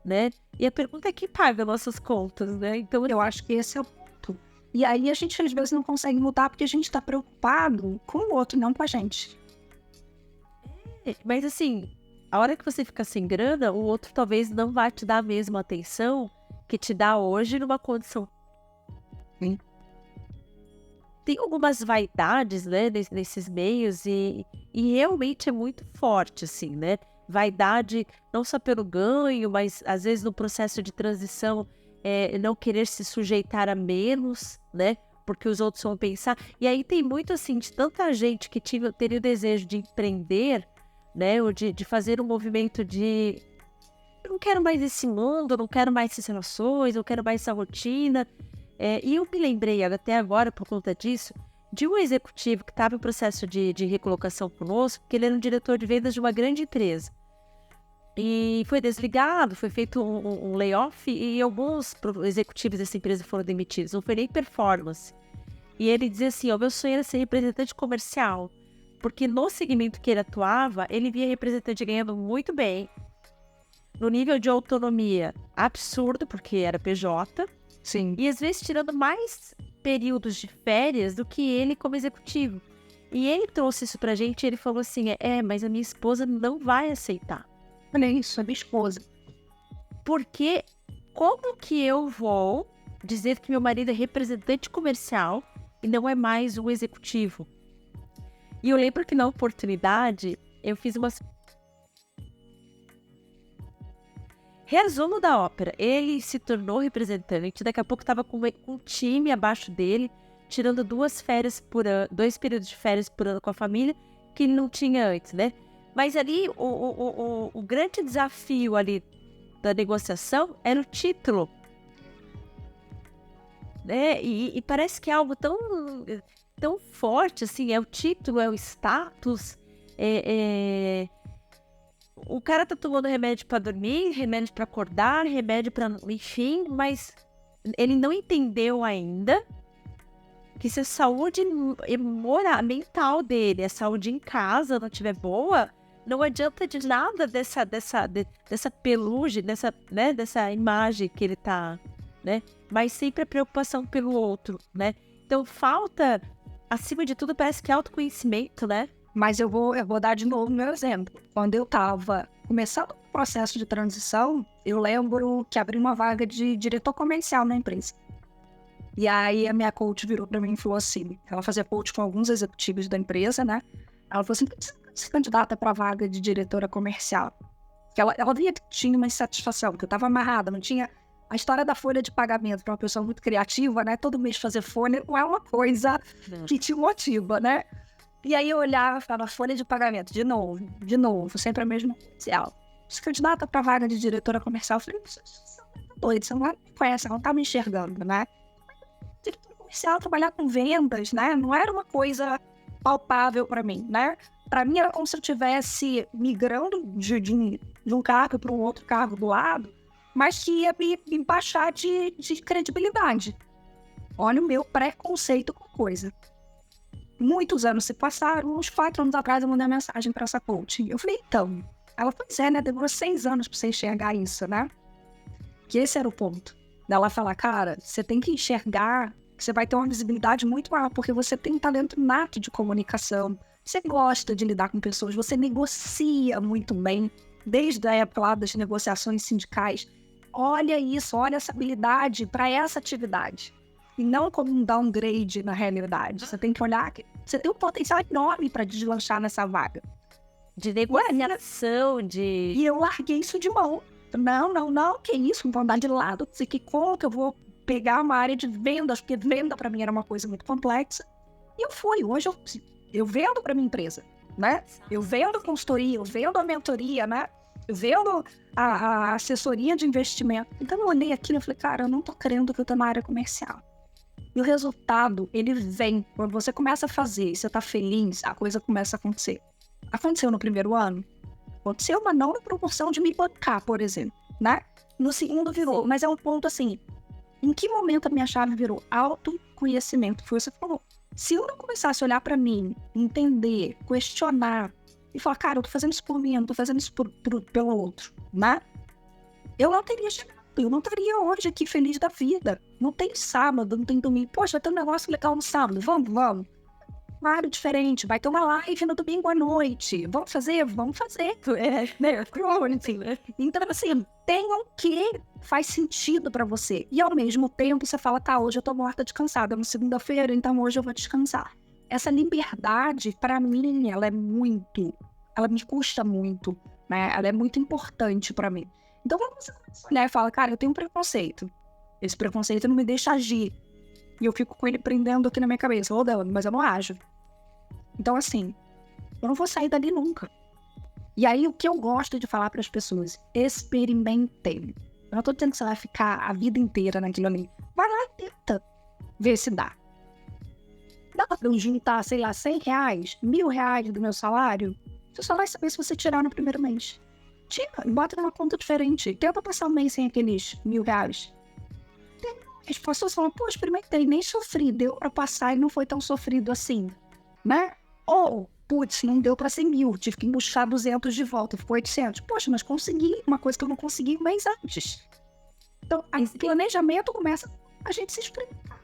né? E a pergunta é quem paga nossas contas, né? Então, eu acho que esse é o ponto. E aí a gente, às vezes, não consegue mudar porque a gente está preocupado com o outro, não com a gente. Mas, assim, a hora que você fica sem grana, o outro talvez não vai te dar a mesma atenção que te dá hoje numa condição. tem algumas vaidades, né, nesses meios e realmente é muito forte, assim, né? Vaidade não só pelo ganho, mas às vezes no processo de transição não querer se sujeitar a menos, né? Porque os outros vão pensar. E aí tem muito, assim, de tanta gente que teria o desejo de empreender, né? Ou de fazer um movimento de... Eu não quero mais esse mundo, eu não quero mais essas relações, eu não quero mais essa rotina. E eu me lembrei até agora, por conta disso, de um executivo que estava em processo de recolocação conosco, que ele era um diretor de vendas de uma grande empresa. E foi desligado, foi feito um layoff e alguns executivos dessa empresa foram demitidos. Não foi nem performance. E ele dizia assim, meu sonho era ser representante comercial. Porque no segmento que ele atuava, ele via representante ganhando muito bem. No nível de autonomia absurdo, porque era PJ. Sim. E às vezes tirando mais períodos de férias do que ele como executivo. E ele trouxe isso pra gente e ele falou assim, mas a minha esposa não vai aceitar. Olha isso, é minha esposa. Porque como que eu vou dizer que meu marido é representante comercial e não é mais um executivo? E eu lembro que na oportunidade eu fiz uma... Resumo da ópera, ele se tornou representante, daqui a pouco estava com um time abaixo dele, tirando 2 férias por ano, 2 períodos de férias por ano com a família, que ele não tinha antes, né? Mas ali, o grande desafio ali da negociação era o título. Né? E parece que é algo tão forte, assim, é o título, é o status. O cara tá tomando remédio para dormir, remédio para acordar, remédio para... Enfim, mas ele não entendeu ainda que se a saúde mental dele, a saúde em casa não estiver boa, não adianta de nada dessa pelugem, dessa imagem que ele tá, né? Mas sempre a preocupação pelo outro, né? Então falta, acima de tudo, parece que autoconhecimento, né? Mas eu vou dar de novo meu exemplo. Quando eu estava começando o processo de transição, eu lembro que abri uma vaga de diretor comercial na empresa. E aí a minha coach virou para mim e falou assim, ela fazia coach com alguns executivos da empresa, né? Ela falou assim, por que você se candidata para a vaga de diretora comercial? Porque ela via que tinha uma insatisfação, porque eu estava amarrada, não tinha... A história da folha de pagamento para uma pessoa muito criativa, né? Todo mês fazer folha não é uma coisa que te motiva, né? E aí eu olhava e falava, folha de pagamento, de novo, sempre a mesma coisa. Se candidata para a vaga de diretora comercial, eu falei, você tá doido, você não me conhece, ela não tá me enxergando, né? Diretora comercial, trabalhar com vendas, né? Não era uma coisa palpável para mim, né? Para mim era como se eu estivesse migrando de um cargo para um outro cargo do lado, mas que ia me baixar de credibilidade. Olha o meu preconceito com coisa. Muitos anos se passaram, uns 4 anos atrás eu mandei uma mensagem para essa coach. Eu falei, então, ela foi né? Demorou 6 anos para você enxergar isso, né? Que esse era o ponto. Dela falar, cara, você tem que enxergar que você vai ter uma visibilidade muito maior, porque você tem um talento nato de comunicação, você gosta de lidar com pessoas, você negocia muito bem, desde a época lá das negociações sindicais. Olha isso, olha essa habilidade para essa atividade. E não como um downgrade na realidade. Você tem que olhar que você tem um potencial enorme para deslanchar nessa vaga. De negociação, E eu larguei isso de mão. Não, que isso, não vou andar de lado. Não sei como que eu vou pegar uma área de vendas, porque venda para mim era uma coisa muito complexa. E eu fui. Hoje eu vendo para minha empresa, né? Eu vendo consultoria, eu vendo a mentoria, né? Eu vendo a assessoria de investimento. Então eu olhei aquilo e falei, cara, eu não tô querendo que eu tô na área comercial. E o resultado, ele vem. Quando você começa a fazer e você tá feliz, a coisa começa a acontecer. Aconteceu no primeiro ano? Aconteceu, mas não na proporção de me bancar, por exemplo, né? No segundo virou, mas é um ponto assim, em que momento a minha chave virou autoconhecimento? Foi o que você falou. Se eu não começasse a olhar pra mim, entender, questionar, e falar, cara, eu tô fazendo isso por mim, eu não tô fazendo isso pelo outro, né? Eu não teria chegado, eu não estaria hoje aqui feliz da vida. Não tem sábado, não tem domingo. Poxa, vai ter um negócio legal no sábado, vamos. horário diferente, vai ter uma live no domingo à noite. Vamos fazer? Vamos fazer. Né? Então, assim, tem o que faz sentido pra você. E ao mesmo tempo você fala, tá, hoje eu tô morta de cansada, é uma segunda-feira, então hoje eu vou descansar. Essa liberdade, pra mim, ela me custa muito, né? Ela é muito importante pra mim. Então, quando você começa a olhar e fala, cara, eu tenho um preconceito. Esse preconceito não me deixa agir. E eu fico com ele prendendo aqui na minha cabeça. Mas eu não ajo. Então, assim, eu não vou sair dali nunca. E aí, o que eu gosto de falar para as pessoas? Experimentem. Eu não tô dizendo que você vai ficar a vida inteira naquilo ali. Vai lá e tenta ver se dá. Dá pra eu juntar, sei lá, R$100, R$1.000 do meu salário? Você só vai saber se você tirar no primeiro mês. Tira e bota numa conta diferente. Tenta passar um mês sem aqueles R$1.000. As pessoas falam, pô, experimentei, nem sofri, deu pra passar e não foi tão sofrido assim, né? Ou, putz, não deu pra ser 1.000, tive que buscar 200 de volta, ficou 800. Poxa, mas consegui uma coisa que eu não consegui um mês antes. Então, o planejamento começa a gente se experimentar.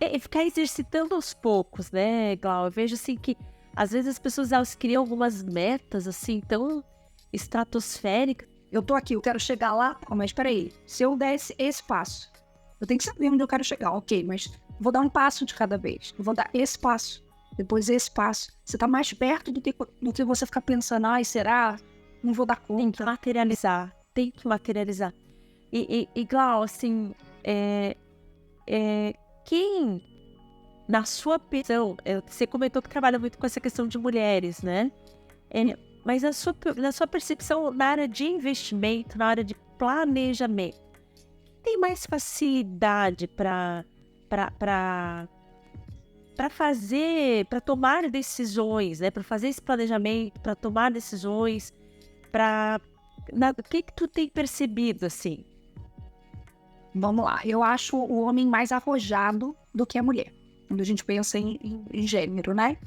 E ficar exercitando aos poucos, né, Glau? Eu vejo assim que, às vezes, as pessoas elas criam algumas metas, assim, tão estratosféricas. Eu tô aqui, eu quero chegar lá, mas peraí, se eu desse esse passo, eu tenho que saber onde eu quero chegar, ok, mas vou dar um passo de cada vez. Eu vou dar esse passo, depois esse passo. Você tá mais perto do que você ficar pensando, ai, será? Não vou dar conta. Tem que materializar. E Glau, assim, quem, na sua visão, você comentou que trabalha muito com essa questão de mulheres, né? Mas na sua percepção, na área de investimento, na área de planejamento, tem mais facilidade para tomar decisões, né? Para fazer esse planejamento, para tomar decisões, o que tu tem percebido, assim? Vamos lá, eu acho o homem mais arrojado do que a mulher, quando a gente pensa em gênero, né?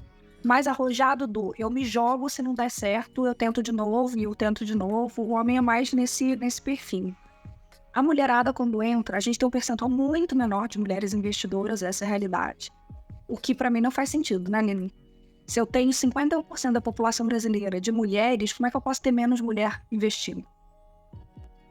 Mais arrojado eu me jogo, se não der certo, eu tento de novo e eu tento de novo. O homem é mais nesse perfil. A mulherada, quando entra, a gente tem um percentual muito menor de mulheres investidoras, essa é a realidade. O que pra mim não faz sentido, né, Lili? Se eu tenho 51% da população brasileira de mulheres, como é que eu posso ter menos mulher investindo?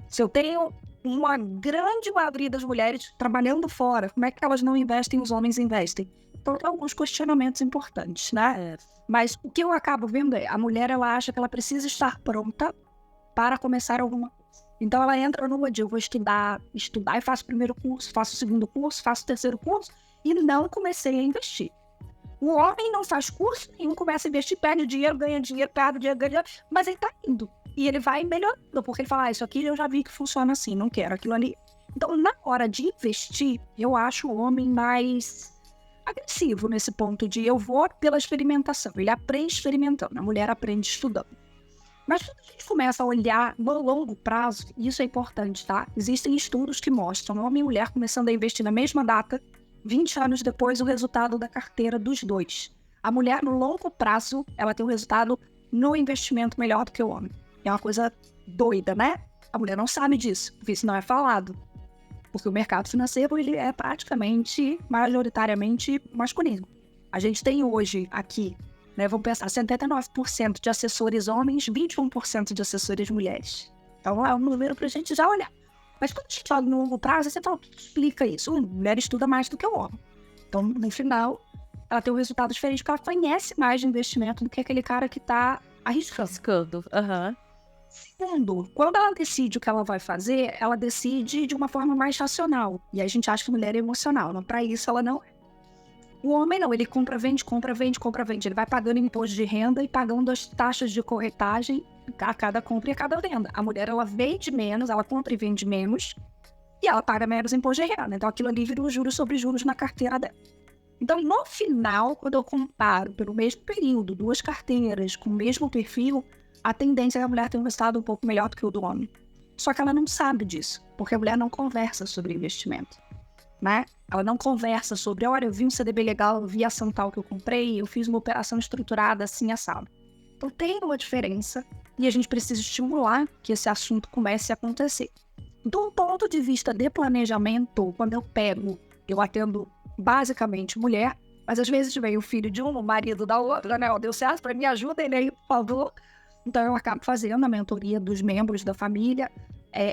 Se eu tenho uma grande maioria das mulheres trabalhando fora, como é que elas não investem e os homens investem? Então, tem alguns questionamentos importantes, né? Mas o que eu acabo vendo é, a mulher, ela acha que ela precisa estar pronta para começar alguma coisa. Então, ela entra numa de eu vou estudar e faço o primeiro curso, faço o segundo curso, faço o terceiro curso e não comecei a investir. O homem não faz curso nenhum, começa a investir, perde dinheiro, ganha dinheiro, perde dinheiro, ganha dinheiro, mas ele tá indo. E ele vai melhorando, porque ele fala, isso aqui eu já vi que funciona assim, não quero aquilo ali. Então, na hora de investir, eu acho o homem mais agressivo nesse ponto de eu vou pela experimentação. Ele aprende experimentando, a mulher aprende estudando. Mas quando a gente começa a olhar no longo prazo, isso é importante, tá? Existem estudos que mostram homem e mulher começando a investir na mesma data, 20 anos depois, o resultado da carteira dos dois. A mulher, no longo prazo, ela tem um resultado no investimento melhor do que o homem. É uma coisa doida, né? A mulher não sabe disso, porque isso não é falado. Porque o mercado financeiro, ele é praticamente, majoritariamente masculino. A gente tem hoje aqui, né, vamos pensar, 79% de assessores homens, 21% de assessores mulheres. Então é um número pra gente já olhar. Mas quando a gente olha no longo prazo, você fala, o que explica isso? A mulher estuda mais do que o homem. Então, no final, ela tem um resultado diferente, porque ela conhece mais de investimento do que aquele cara que tá arriscando. Segundo, quando ela decide o que ela vai fazer, ela decide de uma forma mais racional. E aí a gente acha que a mulher é emocional. Não, para isso ela não é. O homem não, ele compra, vende, compra, vende, compra, vende. Ele vai pagando imposto de renda e pagando as taxas de corretagem a cada compra e a cada venda. A mulher, ela vende menos, ela compra e vende menos, e ela paga menos imposto de renda. Então aquilo ali vira os juros sobre juros na carteira dela. Então, no final, quando eu comparo pelo mesmo período, duas carteiras com o mesmo perfil, a tendência é a mulher ter um resultado um pouco melhor do que o do homem. Só que ela não sabe disso, porque a mulher não conversa sobre investimento, né? Ela não conversa sobre, olha, eu vi um CDB legal, eu vi a ação tal que eu comprei, eu fiz uma operação estruturada assim, assado. Então tem uma diferença e a gente precisa estimular que esse assunto comece a acontecer. Do ponto de vista de planejamento, quando eu atendo basicamente mulher, Mas às vezes vem o filho de uma, o marido da outra, né? Ó, deu certo, para me ajuda ele aí, por favor. Então eu acabo fazendo a mentoria dos membros da família.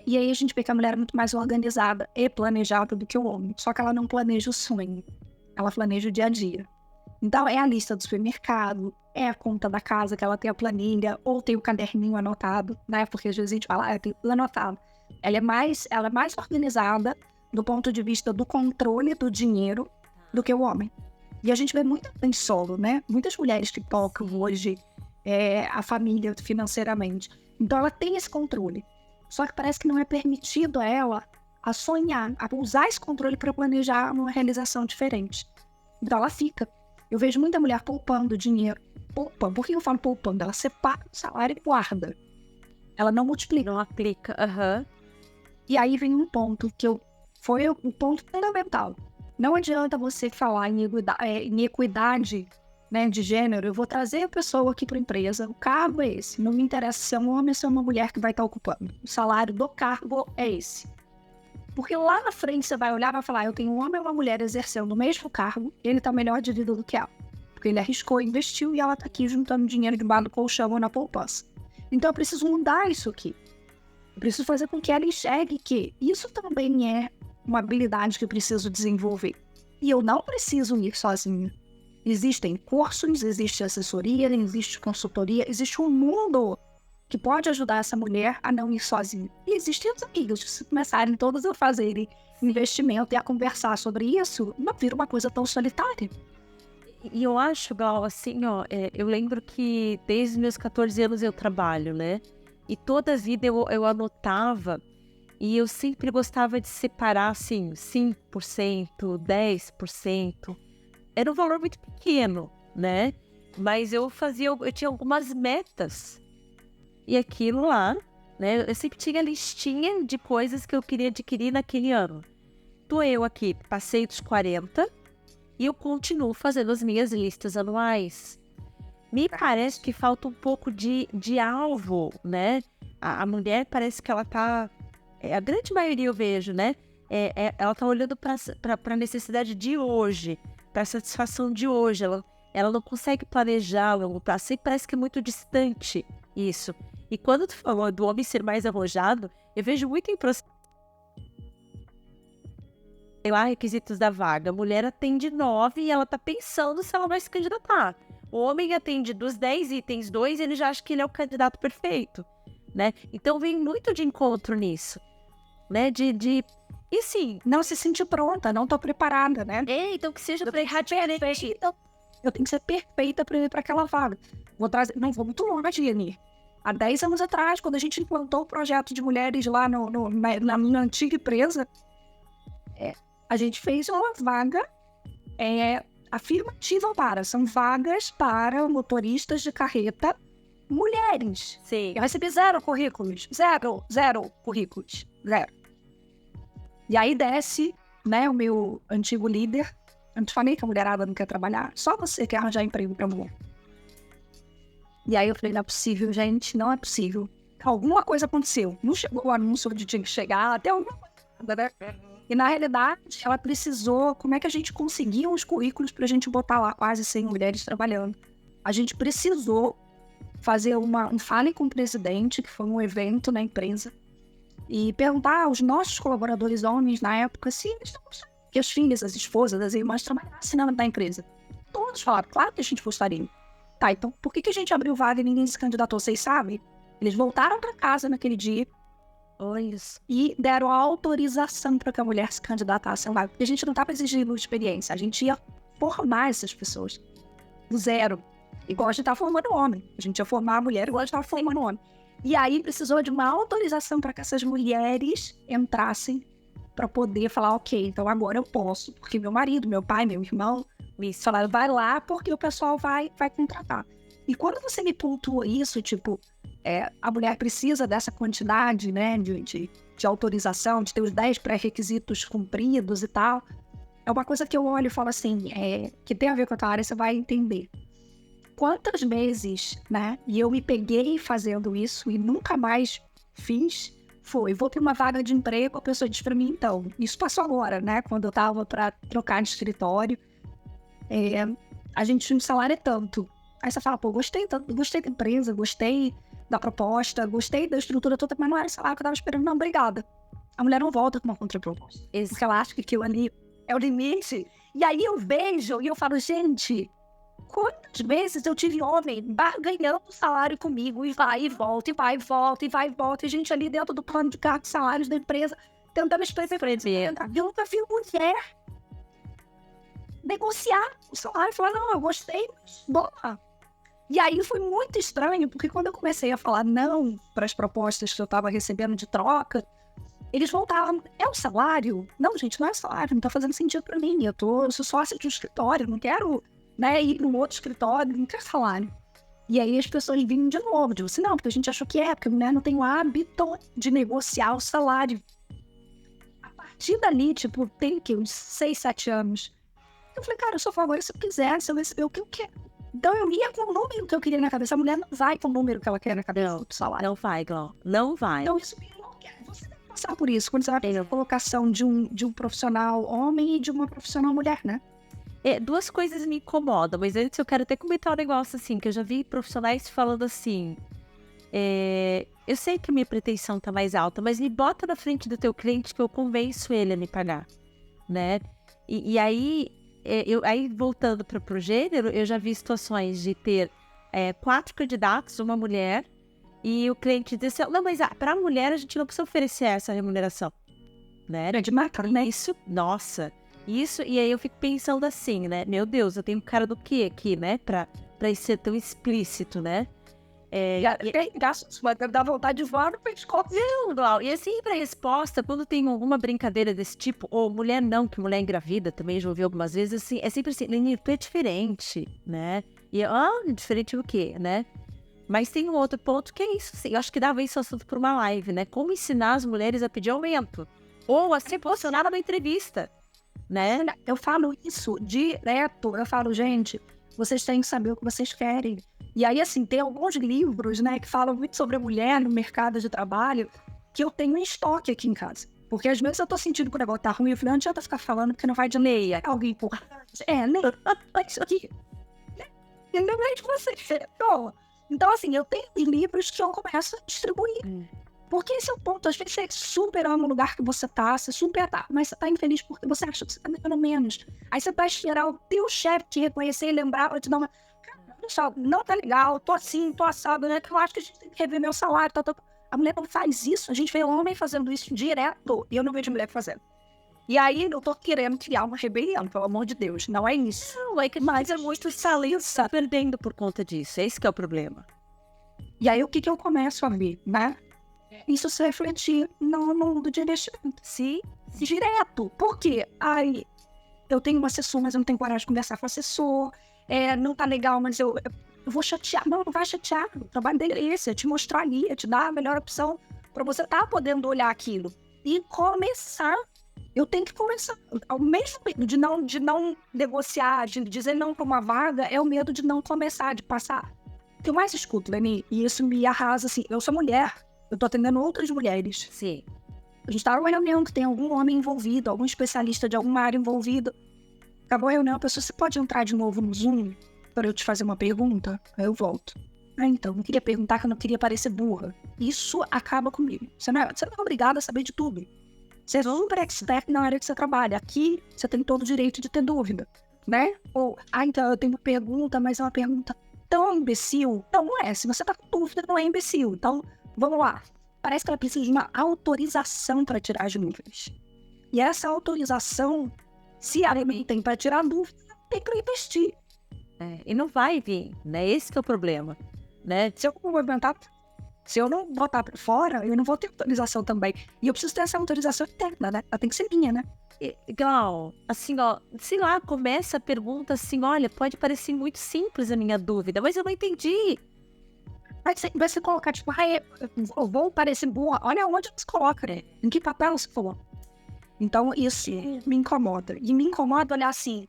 E aí a gente vê que a mulher é muito mais organizada e planejada do que o homem. Só que ela não planeja o sonho, ela planeja o dia a dia. Então é a lista do supermercado, é a conta da casa que ela tem a planilha, ou tem o caderninho anotado, né? Porque às vezes a gente fala, eu tenho tudo anotado. Ela é mais organizada do ponto de vista do controle do dinheiro do que o homem. E a gente vê muita gente solo, né? Muitas mulheres que tocam hoje a família financeiramente. Então ela tem esse controle. Só que parece que não é permitido a ela a sonhar, a usar esse controle para planejar uma realização diferente. Então ela fica. Eu vejo muita mulher poupando dinheiro. Poupando. Por que eu falo poupando? Ela separa o salário e guarda. Ela não multiplica. Não aplica. E aí vem um ponto foi o ponto fundamental. Não adianta você falar em equidade, né, de gênero. Eu vou trazer a pessoa aqui para a empresa, o cargo é esse. Não me interessa se é um homem ou se é uma mulher que vai estar ocupando. O salário do cargo é esse. Porque lá na frente você vai olhar e vai falar, eu tenho um homem e uma mulher exercendo o mesmo cargo, ele está melhor de vida do que ela. Porque ele arriscou, investiu e ela está aqui juntando dinheiro debaixo do colchão ou na poupança. Então eu preciso mudar isso aqui. Eu preciso fazer com que ela enxergue que isso também é uma habilidade que eu preciso desenvolver. E eu não preciso ir sozinha. Existem cursos, existe assessoria, existe consultoria, existe um mundo que pode ajudar essa mulher a não ir sozinha. E existem os amigos que, se começarem todos a fazerem investimento e a conversar sobre isso, não vira uma coisa tão solitária. E eu acho, Gal, assim, eu lembro que desde os meus 14 anos eu trabalho, né? E toda a vida eu anotava e eu sempre gostava de separar, assim, 5%, 10%. Era um valor muito pequeno, né? Mas eu tinha algumas metas. E aquilo lá, né? Eu sempre tinha listinha de coisas que eu queria adquirir naquele ano. Tô eu aqui, passei dos 40 e eu continuo fazendo as minhas listas anuais. Me parece que falta um pouco de alvo, né? A mulher parece que ela tá... a grande maioria eu vejo, né? Ela tá olhando para a necessidade de hoje, para a satisfação de hoje. Ela não consegue planejar a longo prazo. Sempre parece que é muito distante isso. E quando tu falou do homem ser mais arrojado, eu vejo muito em processo. Sei lá, requisitos da vaga. A mulher atende 9 e ela tá pensando se ela vai se candidatar. O homem atende dos 10 itens 2 e ele já acha que ele é o candidato perfeito, né? Então vem muito de encontro nisso, né? E sim, não se sentir pronta, não tô preparada, né? Então que seja diferente. Eu tenho que ser perfeita para ir para aquela vaga. Não vou muito longe, Jenny. Há 10 anos atrás, quando a gente implantou o projeto de mulheres lá na antiga empresa, a gente fez uma vaga afirmativa são vagas para motoristas de carreta mulheres. Sim. Eu recebi 0 currículos. Zero currículos. 0. E aí desce, né, o meu antigo líder. Eu te falei que a mulherada não quer trabalhar. Só você quer arranjar emprego pra mulher. E aí eu falei, não é possível, gente, não é possível. Alguma coisa aconteceu. Não chegou o anúncio onde tinha que chegar, até alguma coisa, né? E na realidade, ela precisou... Como é que a gente conseguiu os currículos pra gente botar lá quase 100 mulheres trabalhando? A gente precisou fazer um Fale com o Presidente, que foi um evento na empresa, e perguntar aos nossos colaboradores homens na época se eles não gostariam que as filhas, as esposas, as irmãs trabalhassem na empresa. Todos falaram, claro que a gente gostaria. Tá, então por que a gente abriu vaga e ninguém se candidatou? Vocês sabem? Eles voltaram para casa naquele dia. Olha isso. E deram a autorização para que a mulher se candidatasse a vaga. Porque a gente não estava exigindo experiência, a gente ia formar essas pessoas. Do zero. Igual a gente estava formando homem. A gente ia formar a mulher igual a gente estava formando homem. E aí precisou de uma autorização para que essas mulheres entrassem para poder falar, ok, então agora eu posso. Porque meu marido, meu pai, meu irmão me falaram, vai lá porque o pessoal vai contratar. E quando você me pontua isso, tipo, a mulher precisa dessa quantidade, né, de autorização, de ter os 10 pré-requisitos cumpridos e tal, é uma coisa que eu olho e falo assim, que tem a ver com a tua área, você vai entender. Quantas vezes, né, e eu me peguei fazendo isso e nunca mais fiz, vou ter uma vaga de emprego, a pessoa diz pra mim, então, isso passou agora, né, quando eu tava pra trocar de escritório, a gente tinha um salário é tanto. Aí você fala, pô, gostei da empresa, gostei da proposta, gostei da estrutura toda, mas não era o salário que eu tava esperando, não, obrigada. A mulher não volta com uma contraproposta. Porque ela acha que aquilo ali é o limite. E aí eu vejo e eu falo, gente, quantas vezes eu tive homem ganhando salário comigo e vai e volta, e vai e volta, e vai e volta, e gente ali dentro do plano de cargos, salários da empresa, tentando escrever. Eu nunca vi mulher negociar o salário, falar, não, eu gostei, mas boa. E aí foi muito estranho, porque quando eu comecei a falar não para as propostas que eu estava recebendo de troca, eles voltavam, é o salário? Não, gente, não é salário, não está fazendo sentido para mim, eu sou sócia de um escritório, não quero, né, ir para um outro escritório, não quero salário. E aí as pessoas vinham de novo, digo assim, não, porque a gente achou que porque a mulher não tem o hábito de negociar o salário. A partir dali, tipo, tem que uns 6, 7 anos, eu falei, cara, eu sou a favor, se eu quiser, se eu receber o que eu quero. Então eu ia com o número que eu queria na cabeça. A mulher não vai com o número que ela quer na cabeça do salário. Não vai, Glau. Não vai. Então isso me enlouquece. Você deve passar por isso, quando você vai fazer a colocação de um profissional homem e de uma profissional mulher, né? Duas coisas me incomodam, mas antes eu quero até comentar um negócio assim, que eu já vi profissionais falando assim, eu sei que minha pretensão tá mais alta, mas me bota na frente do teu cliente que eu convenço ele a me pagar, né? E aí... aí, voltando para o gênero, eu já vi situações de ter 4 candidatos, uma mulher, e o cliente disse, não, mas para a mulher a gente não precisa oferecer essa remuneração, né? É de marca, né? Isso, nossa, isso, e aí eu fico pensando assim, né? Meu Deus, eu tenho cara do quê aqui, né? Para isso ser tão explícito, né? Dá vontade de voar no pescoço. Não, Glau. E assim, pra resposta, quando tem alguma brincadeira desse tipo, ou mulher não, que mulher engravida, também já ouvi algumas vezes, assim, é sempre assim, Leni, tu é diferente, né? E diferente o quê, né? Mas tem um outro ponto que é isso, assim, eu acho que dava isso assunto pra uma live, né? Como ensinar as mulheres a pedir aumento, ou a ser posicionada na entrevista, né? Eu falo isso direto, eu falo, gente, vocês têm que saber o que vocês querem. E aí, assim, tem alguns livros, né, que falam muito sobre a mulher no mercado de trabalho, que eu tenho em estoque aqui em casa. Porque às vezes eu tô sentindo que o negócio tá ruim, eu falei, não adianta ficar falando, porque não vai de leia. Alguém importante. Leia. Isso aqui. Não é de você. Então, assim, eu tenho livros que eu começo a distribuir. Porque esse é o ponto. Às vezes você super ama o lugar que você tá, você super tá, mas você tá infeliz porque você acha que você tá ganhando menos. Aí você vai esperar o teu chefe te reconhecer e lembrar pra te dar uma... Pessoal, não tá legal, tô assim, tô assado, né? Que eu acho que a gente tem que rever meu salário. A mulher não faz isso, a gente vê homem fazendo isso direto e eu não vejo mulher fazendo. E aí eu tô querendo criar uma rebelião, pelo amor de Deus, não é isso. Não, mas é muito salência perdendo por conta disso, esse que é o problema. E aí o que eu começo a ver, né? Isso se refletir no mundo de investimento. Sim. Direto. Por quê? Aí eu tenho um assessor, mas eu não tenho coragem de conversar com o assessor. Não tá legal, mas eu vou chatear. Não vai chatear. O trabalho dele é esse, é te mostrar ali, é te dar a melhor opção para você estar podendo olhar aquilo. E começar. Eu tenho que começar. O mesmo medo de não negociar, de dizer não para uma vaga, é o medo de não começar, de passar. O que eu mais escuto, Leni, e isso me arrasa, assim, eu sou mulher, eu tô atendendo outras mulheres. Sim. A gente tá numa reunião que tem algum homem envolvido, algum especialista de alguma área envolvido. Acabou a reunião, a pessoa, você pode entrar de novo no Zoom para eu te fazer uma pergunta? Aí eu volto. Então, não queria perguntar que eu não queria parecer burra. Isso acaba comigo. Você não é obrigada a saber de tudo. Você é super expert na área que você trabalha. Aqui, você tem todo o direito de ter dúvida, né? Ou, então, eu tenho uma pergunta, mas é uma pergunta tão imbecil. Não é. Se você tá com dúvida, não é imbecil. Então, vamos lá. Parece que ela precisa de uma autorização para tirar as dúvidas. E essa autorização, se ela tem para tirar dúvida, tem para investir. E não vai vir, né? Esse que é o problema, né? Se eu movimentar, se eu não botar para fora, eu não vou ter autorização também. E eu preciso ter essa autorização interna, né? Ela tem que ser minha, né? Glau, assim, sei lá, começa a pergunta assim, olha, pode parecer muito simples a minha dúvida, mas eu não entendi. Vai se colocar, tipo, eu vou parecer boa. Olha onde você coloca, né? Em que papel você coloca. Então, isso me incomoda. E me incomoda olhar assim.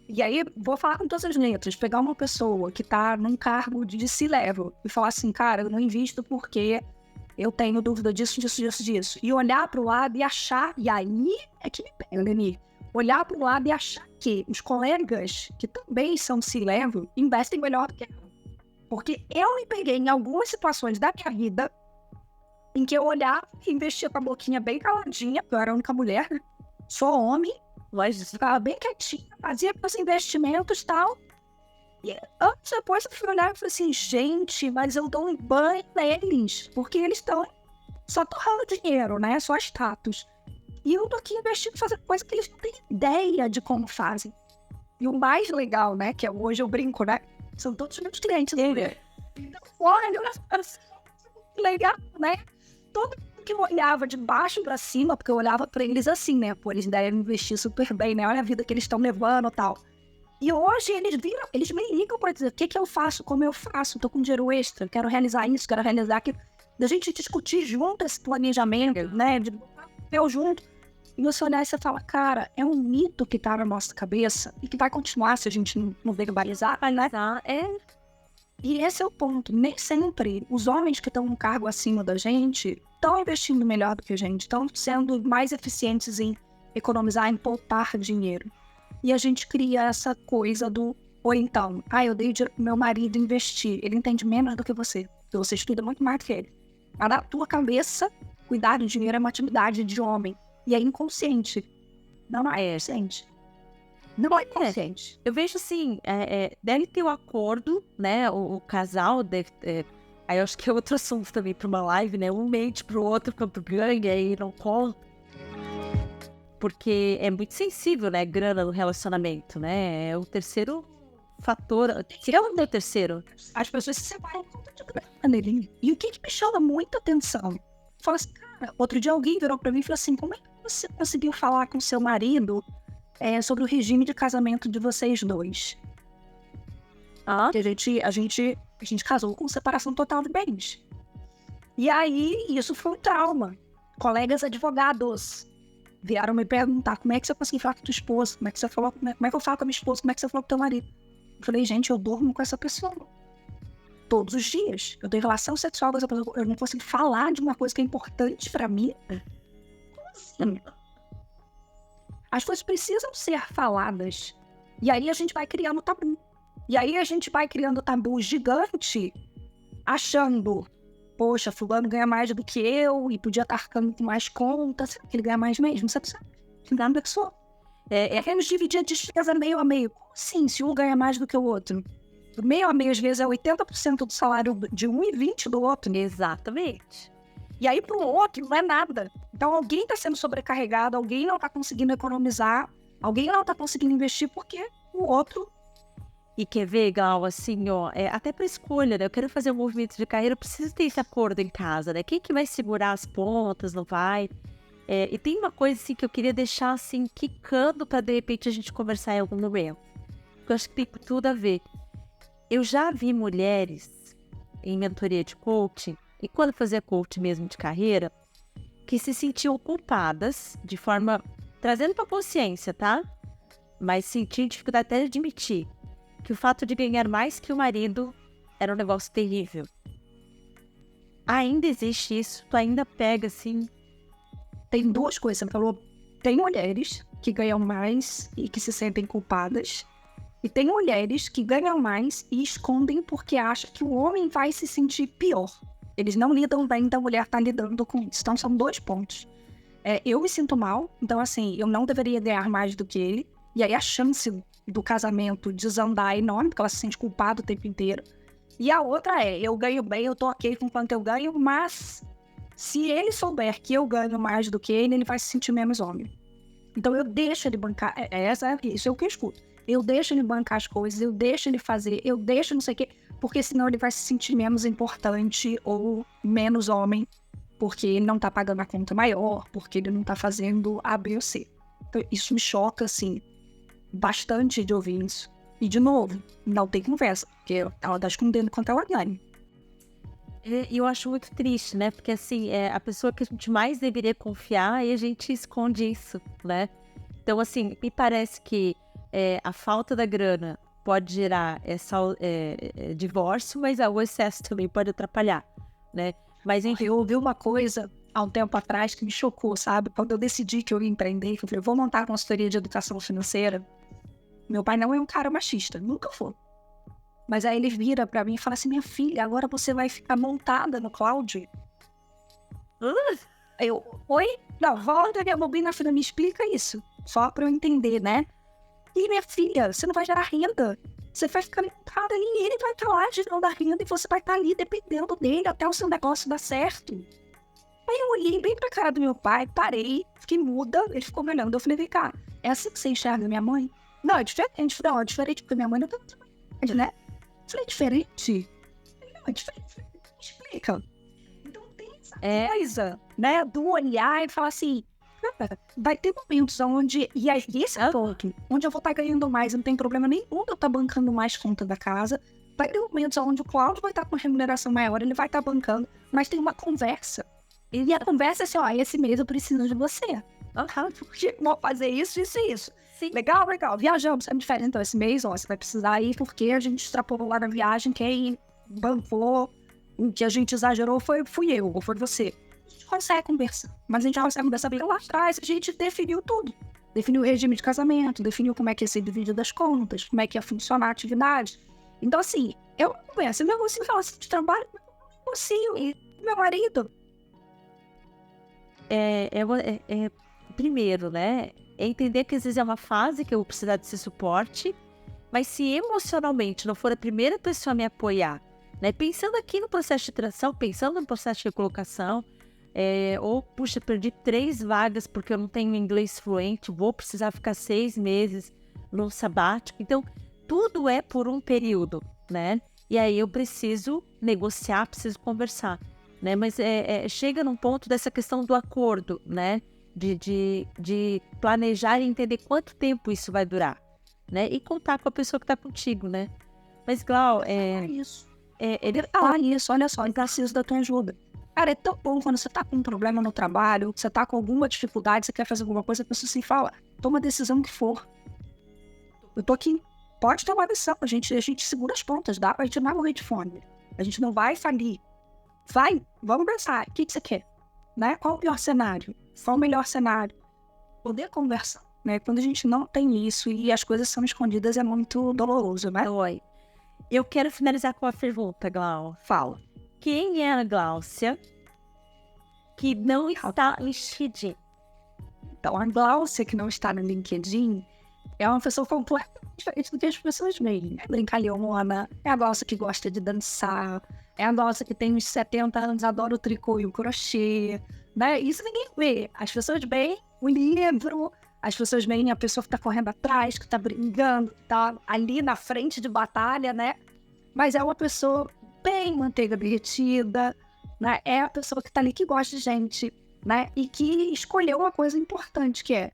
E aí, vou falar com todas as letras. Pegar uma pessoa que tá num cargo de C-level e falar assim, cara, eu não invisto porque eu tenho dúvida disso. E olhar pro lado e achar. E aí é que me pega, Leni. olhar para o lado e achar que os colegas, que também são C-level, investem melhor do que eu. Porque eu me peguei em algumas situações da minha vida em que eu olhava e investia com a boquinha bem caladinha, porque eu era a única mulher, né? Sou homem, Lógico. ficava bem quietinha, fazia meus investimentos e tal. E anos depois eu fui olhar e falei assim, gente, mas eu dou um banho neles, porque eles estão só torrando dinheiro, né? Só status. E eu tô aqui investindo, fazendo coisa que eles não têm ideia de como fazem. E o mais legal, né, que hoje eu brinco, né? São todos meus clientes. Então, olha, legal, né? Todo mundo que eu olhava de baixo pra cima, porque eu olhava pra eles assim, né? Pô, eles devem investir super bem, né? Olha a vida que eles estão levando e tal. E hoje eles me ligam pra dizer o que eu faço, como eu faço, tô com dinheiro extra, quero realizar isso, quero realizar aquilo. Da gente discutir junto esse planejamento, né? De botar papel junto. E você olhar e você fala, cara, é um mito que tá na nossa cabeça e que vai continuar se a gente não verbalizar, né? E esse é o ponto. Nem sempre os homens que estão no cargo acima da gente estão investindo melhor do que a gente, estão sendo mais eficientes em economizar, em poupar dinheiro. E a gente cria essa coisa do... Ou então, eu dei dinheiro pro meu marido investir. Ele entende menos do que você. Porque você estuda muito mais do que ele. Mas na tua cabeça, cuidar do dinheiro é uma atividade de homem. E é inconsciente. Não é consciente. Não é consciente. Eu vejo assim, deve ter o acordo, né? O casal deve ter... Aí eu acho que é outro assunto também para uma live, né? Um mente pro outro quanto ganha e não conta. Porque é muito sensível, né? Grana no relacionamento, né? É o terceiro fator. Se é o meu terceiro. As pessoas se separam por conta de grana nele. E o que me chama muita atenção? Fala assim, cara, outro dia alguém virou pra mim e falou assim, como é que você conseguiu falar com seu marido sobre o regime de casamento de vocês dois? Que a gente casou com separação total de bens. E aí, isso foi um trauma. Colegas advogados vieram me perguntar, como é que você conseguiu falar com tua esposa? Como é que você falou, como é que eu falo com a minha esposa? Como é que você falou com teu marido? Eu falei, gente, eu durmo com essa pessoa. Todos os dias. Eu tenho relação sexual com essa pessoa. Eu não consigo falar de uma coisa que é importante pra mim. Como assim? As coisas precisam ser faladas. E aí a gente vai criando tabu. E aí a gente vai criando tabu gigante, achando, poxa, fulano ganha mais do que eu e podia estar arcando com mais contas. Será que ele ganha mais mesmo? Você não sabe. Não é pessoa. Queremos dividir a despesa meio a meio. Como assim, se um ganha mais do que o outro? Meio a meio, às vezes, é 80% do salário de um e 20% do outro. Exatamente. E aí, para o outro, não é nada. Então, alguém está sendo sobrecarregado, alguém não está conseguindo economizar, alguém não está conseguindo investir porque o outro... E quer ver, Gal, assim, ó, até para escolha, né? Eu quero fazer um movimento de carreira, eu preciso ter esse acordo em casa, né? Quem que vai segurar as pontas, não vai? E tem uma coisa, assim, que eu queria deixar, assim, quicando para, de repente, a gente conversar em algum momento. Porque eu acho que tem tudo a ver. Eu já vi mulheres em mentoria de coaching, e quando fazia coaching mesmo de carreira, que se sentiam culpadas, de forma... trazendo para consciência, tá? Mas sentiam dificuldade até de admitir que o fato de ganhar mais que o marido era um negócio terrível. Ainda existe isso? Tu ainda pega, assim... Tem duas coisas. Você falou, tem mulheres que ganham mais e que se sentem culpadas. E tem mulheres que ganham mais e escondem porque acham que o homem vai se sentir pior. Eles não lidam bem, então a mulher está lidando com isso. Então são dois pontos. Eu me sinto mal, então assim, eu não deveria ganhar mais do que ele. E aí a chance do casamento desandar é enorme, porque ela se sente culpada o tempo inteiro. E a outra eu ganho bem, eu tô ok com quanto eu ganho, mas se ele souber que eu ganho mais do que ele vai se sentir menos homem. Então eu deixo ele bancar, isso é o que eu escuto. Eu deixo ele bancar as coisas, eu deixo ele fazer, eu deixo não sei o quê, porque senão ele vai se sentir menos importante ou menos homem, porque ele não tá pagando a conta maior, porque ele não tá fazendo A, B ou C. Então isso me choca, assim, bastante de ouvir isso. E, de novo, não tem conversa, porque ela tá escondendo quanto ela ganha. E eu acho muito triste, né? Porque, assim, a pessoa que a gente mais deveria confiar e a gente esconde isso, né? Então, assim, me parece que a falta da grana pode gerar divórcio, mas o excesso também pode atrapalhar, né? Mas, enfim... Eu ouvi uma coisa há um tempo atrás que me chocou, sabe? Quando eu decidi que eu ia empreender, que eu falei, vou montar uma consultoria de educação financeira. Meu pai não é um cara machista, nunca foi. Mas aí ele vira pra mim e fala assim, minha filha, agora você vai ficar montada no cloud? Eu, oi? Não, volta minha bobina, filha, me explica isso. Só pra eu entender, né? E minha filha, você não vai gerar renda. Você vai ficar montada ali e ele vai estar lá gerando a renda e você vai estar ali dependendo dele até o seu negócio dar certo. Aí eu olhei bem pra cara do meu pai, parei, fiquei muda, ele ficou me olhando. Eu falei, vem cá, é assim que você enxerga minha mãe? Não, é diferente. Não, é diferente porque minha mãe não tem trabalho, né? Eu falei, diferente? Não, é diferente. Me explica. Então tem essa coisa, né, do olhar e falar assim, cara, vai ter momentos onde, e aí esse é o ponto, onde eu vou estar ganhando mais, não tem problema nenhum de eu estar bancando mais conta da casa. Vai ter momentos onde o Cláudio vai estar com uma remuneração maior, ele vai estar bancando, mas tem uma conversa. E a conversa é assim, ó, esse mês eu preciso de você. Porque vou fazer isso, isso e isso. Sim. Legal, legal. Viajamos, é diferente. Então, esse mês, ó, você vai precisar ir porque a gente extrapolou lá na viagem, quem bancou, o que a gente exagerou fui eu, ou foi você. A gente consegue conversar. Mas a gente consegue conversar bem lá atrás, a gente definiu tudo. Definiu o regime de casamento, definiu como é que ia ser dividido as contas, como é que ia funcionar a atividade. Então, assim, eu não conheço, eu negocio relação de trabalho, eu não negocio. E meu marido... Primeiro, né? É entender que às vezes é uma fase que eu vou precisar desse suporte, mas se emocionalmente não for a primeira pessoa a me apoiar, né? Pensando aqui no processo de transição, pensando no processo de recolocação, ou, puxa, perdi 3 vagas porque eu não tenho inglês fluente, vou precisar ficar 6 meses no sabático. Então, tudo é por um período, né? E aí eu preciso negociar, preciso conversar, né? Mas chega num ponto dessa questão do acordo, né? De planejar e entender quanto tempo isso vai durar, né? E contar com a pessoa que está contigo, né? Mas, Glau, isso. Isso, olha só, eu preciso da tua ajuda. Cara, é tão bom quando você tá com um problema no trabalho, você tá com alguma dificuldade, você quer fazer alguma coisa, a pessoa assim fala, toma a decisão que for. Eu tô aqui, pode tomar a decisão, a gente segura as pontas, dá pra gente não morrer de fome. A gente não vai falir. Vai, vamos pensar, o que você quer? Né? Qual o pior cenário? Qual o melhor cenário? Poder conversar, né? Quando a gente não tem isso e as coisas são escondidas, é muito doloroso, né? Oi. Eu quero finalizar com uma pergunta, Glau. Fala. Quem é a Gláucia que não está no LinkedIn? Então, a Gláucia que não está no LinkedIn é uma pessoa completamente diferente do que as pessoas veem. É brincalhona, é a Gláucia que gosta de dançar, é a Gláucia que tem uns 70 anos, adora o tricô e o crochê, né? Isso ninguém vê. As pessoas veem o livro, as pessoas veem a pessoa que está correndo atrás, que está brigando, que está ali na frente de batalha, né? Mas é uma pessoa bem manteiga derretida, né? É a pessoa que está ali que gosta de gente, né? E que escolheu uma coisa importante, que é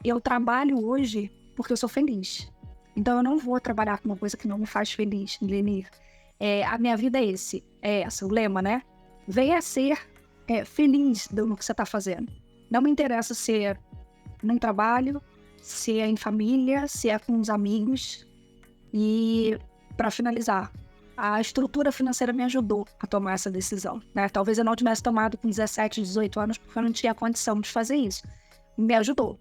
eu trabalho hoje porque eu sou feliz. Então eu não vou trabalhar com uma coisa que não me faz feliz, Lenir. A minha vida é esse, o lema, né? Venha ser feliz no que você está fazendo. Não me interessa se é num trabalho, se é em família, se é com os amigos. E, para finalizar, a estrutura financeira me ajudou a tomar essa decisão, né? Talvez eu não tivesse tomado com 17, 18 anos, porque eu não tinha condição de fazer isso. Me ajudou,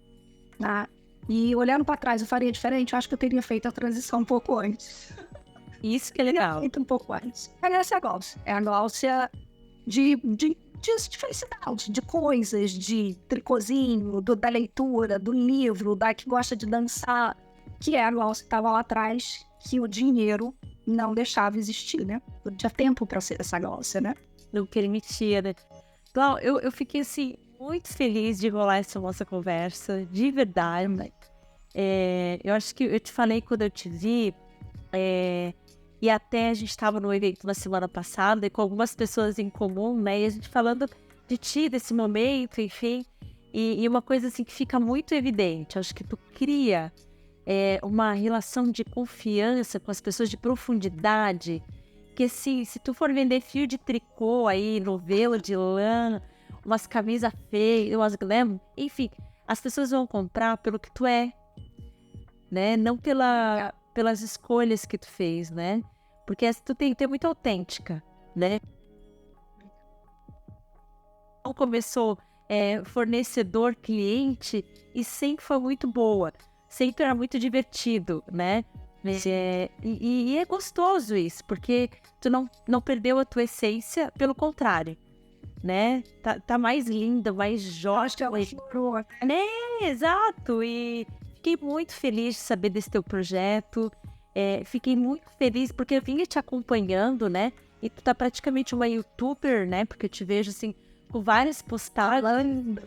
né? E olhando para trás, eu faria diferente? Eu acho que eu teria feito a transição um pouco antes. Isso que é legal. Feito um pouco antes. Essa é a Gláucia. É a Gláucia de felicidade, de coisas, de tricôzinho, da leitura, do livro, da que gosta de dançar, que é a Gláucia que estava lá atrás, que o dinheiro não deixava existir, né? Não tinha tempo para ser essa Gláucia, né? Não permitia, né? Glau, eu fiquei, assim, muito feliz de rolar essa nossa conversa, de verdade. Eu acho que eu te falei quando eu te vi, e até a gente estava no evento na semana passada, e com algumas pessoas em comum, né? E a gente falando de ti, desse momento, enfim. E uma coisa, assim, que fica muito evidente. Acho que tu cria uma relação de confiança com as pessoas, de profundidade, que, assim, se tu for vender fio de tricô aí, novelo de lã, umas camisas feias, umas glam, enfim, as pessoas vão comprar pelo que tu é, né? Não pelas escolhas que tu fez, né? Porque tu tem que ter muito autêntica, né? começou fornecedor, cliente, e sempre foi muito boa. Sempre era muito divertido, né? E é gostoso isso, porque tu não perdeu a tua essência, pelo contrário, né? Tá mais linda, mais Acho que é jovem. uma Né? Exato, e fiquei muito feliz de saber desse teu projeto. Fiquei muito feliz porque eu vinha te acompanhando, né? E tu tá praticamente uma youtuber, né? Porque eu te vejo assim com várias postagens.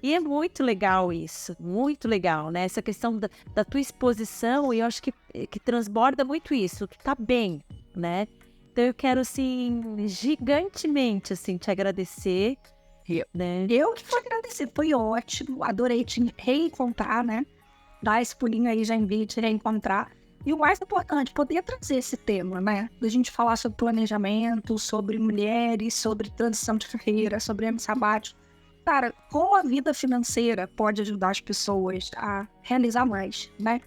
E é muito legal isso, muito legal, né? Essa questão da tua exposição, e eu acho que transborda muito isso, tu tá bem, né? Então eu quero, assim, gigantemente, assim, te agradecer, né? Eu que vou agradecer, foi ótimo, adorei te reencontrar, né? Dar esse pulinho aí, já envio te reencontrar. E o mais importante, poder trazer esse tema, né? Da gente falar sobre planejamento, sobre mulheres, sobre transição de carreira, sobre ano sabático. Cara, como a vida financeira pode ajudar as pessoas a realizar mais, né?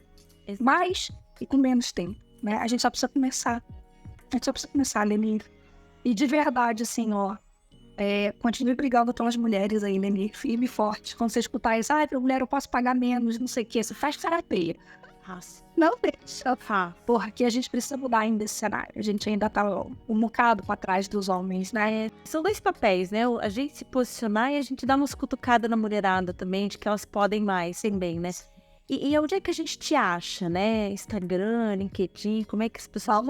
Mais e com menos tempo, né? A gente só precisa começar. A gente só precisa começar, Leni. E de verdade, assim, ó, continue brigando pelas mulheres aí, Leni, firme e forte. Quando você escutar isso, pra mulher eu posso pagar menos, não sei o quê, você faz terapia. Nossa. Não deixa. Porque a gente precisa mudar ainda esse cenário. A gente ainda tá um bocado pra trás dos homens, né? São dois papéis, né? A gente se posicionar e a gente dar umas cutucadas na mulherada também, de que elas podem mais também, né? E onde é que a gente te acha, né? Instagram, LinkedIn, como é que as pessoas...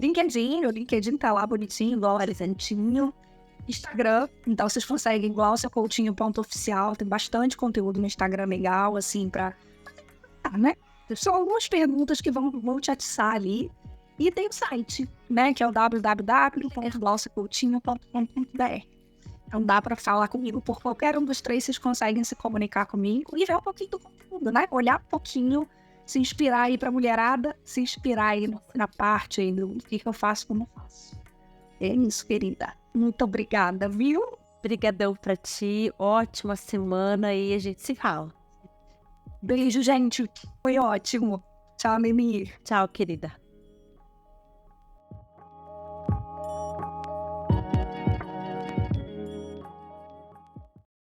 LinkedIn, o LinkedIn tá lá bonitinho, igual horizontinho. Instagram, então vocês conseguem igual seu coutinho.oficial, tem bastante conteúdo no Instagram legal, assim, né? São algumas perguntas que vão te atiçar ali. E tem o site, né? Que é o www.glauciacoutinho.com.br. Então dá para falar comigo por qualquer um dos três, vocês conseguem se comunicar comigo e ver um pouquinho do conteúdo, né? Olhar um pouquinho, se inspirar aí pra mulherada, se inspirar aí na parte aí do que eu faço, como eu faço. É isso, querida. Muito obrigada, viu? Obrigadão pra ti, ótima semana e a gente se fala. Beijo, gente. Foi ótimo. Tchau, Mimi. Tchau, querida.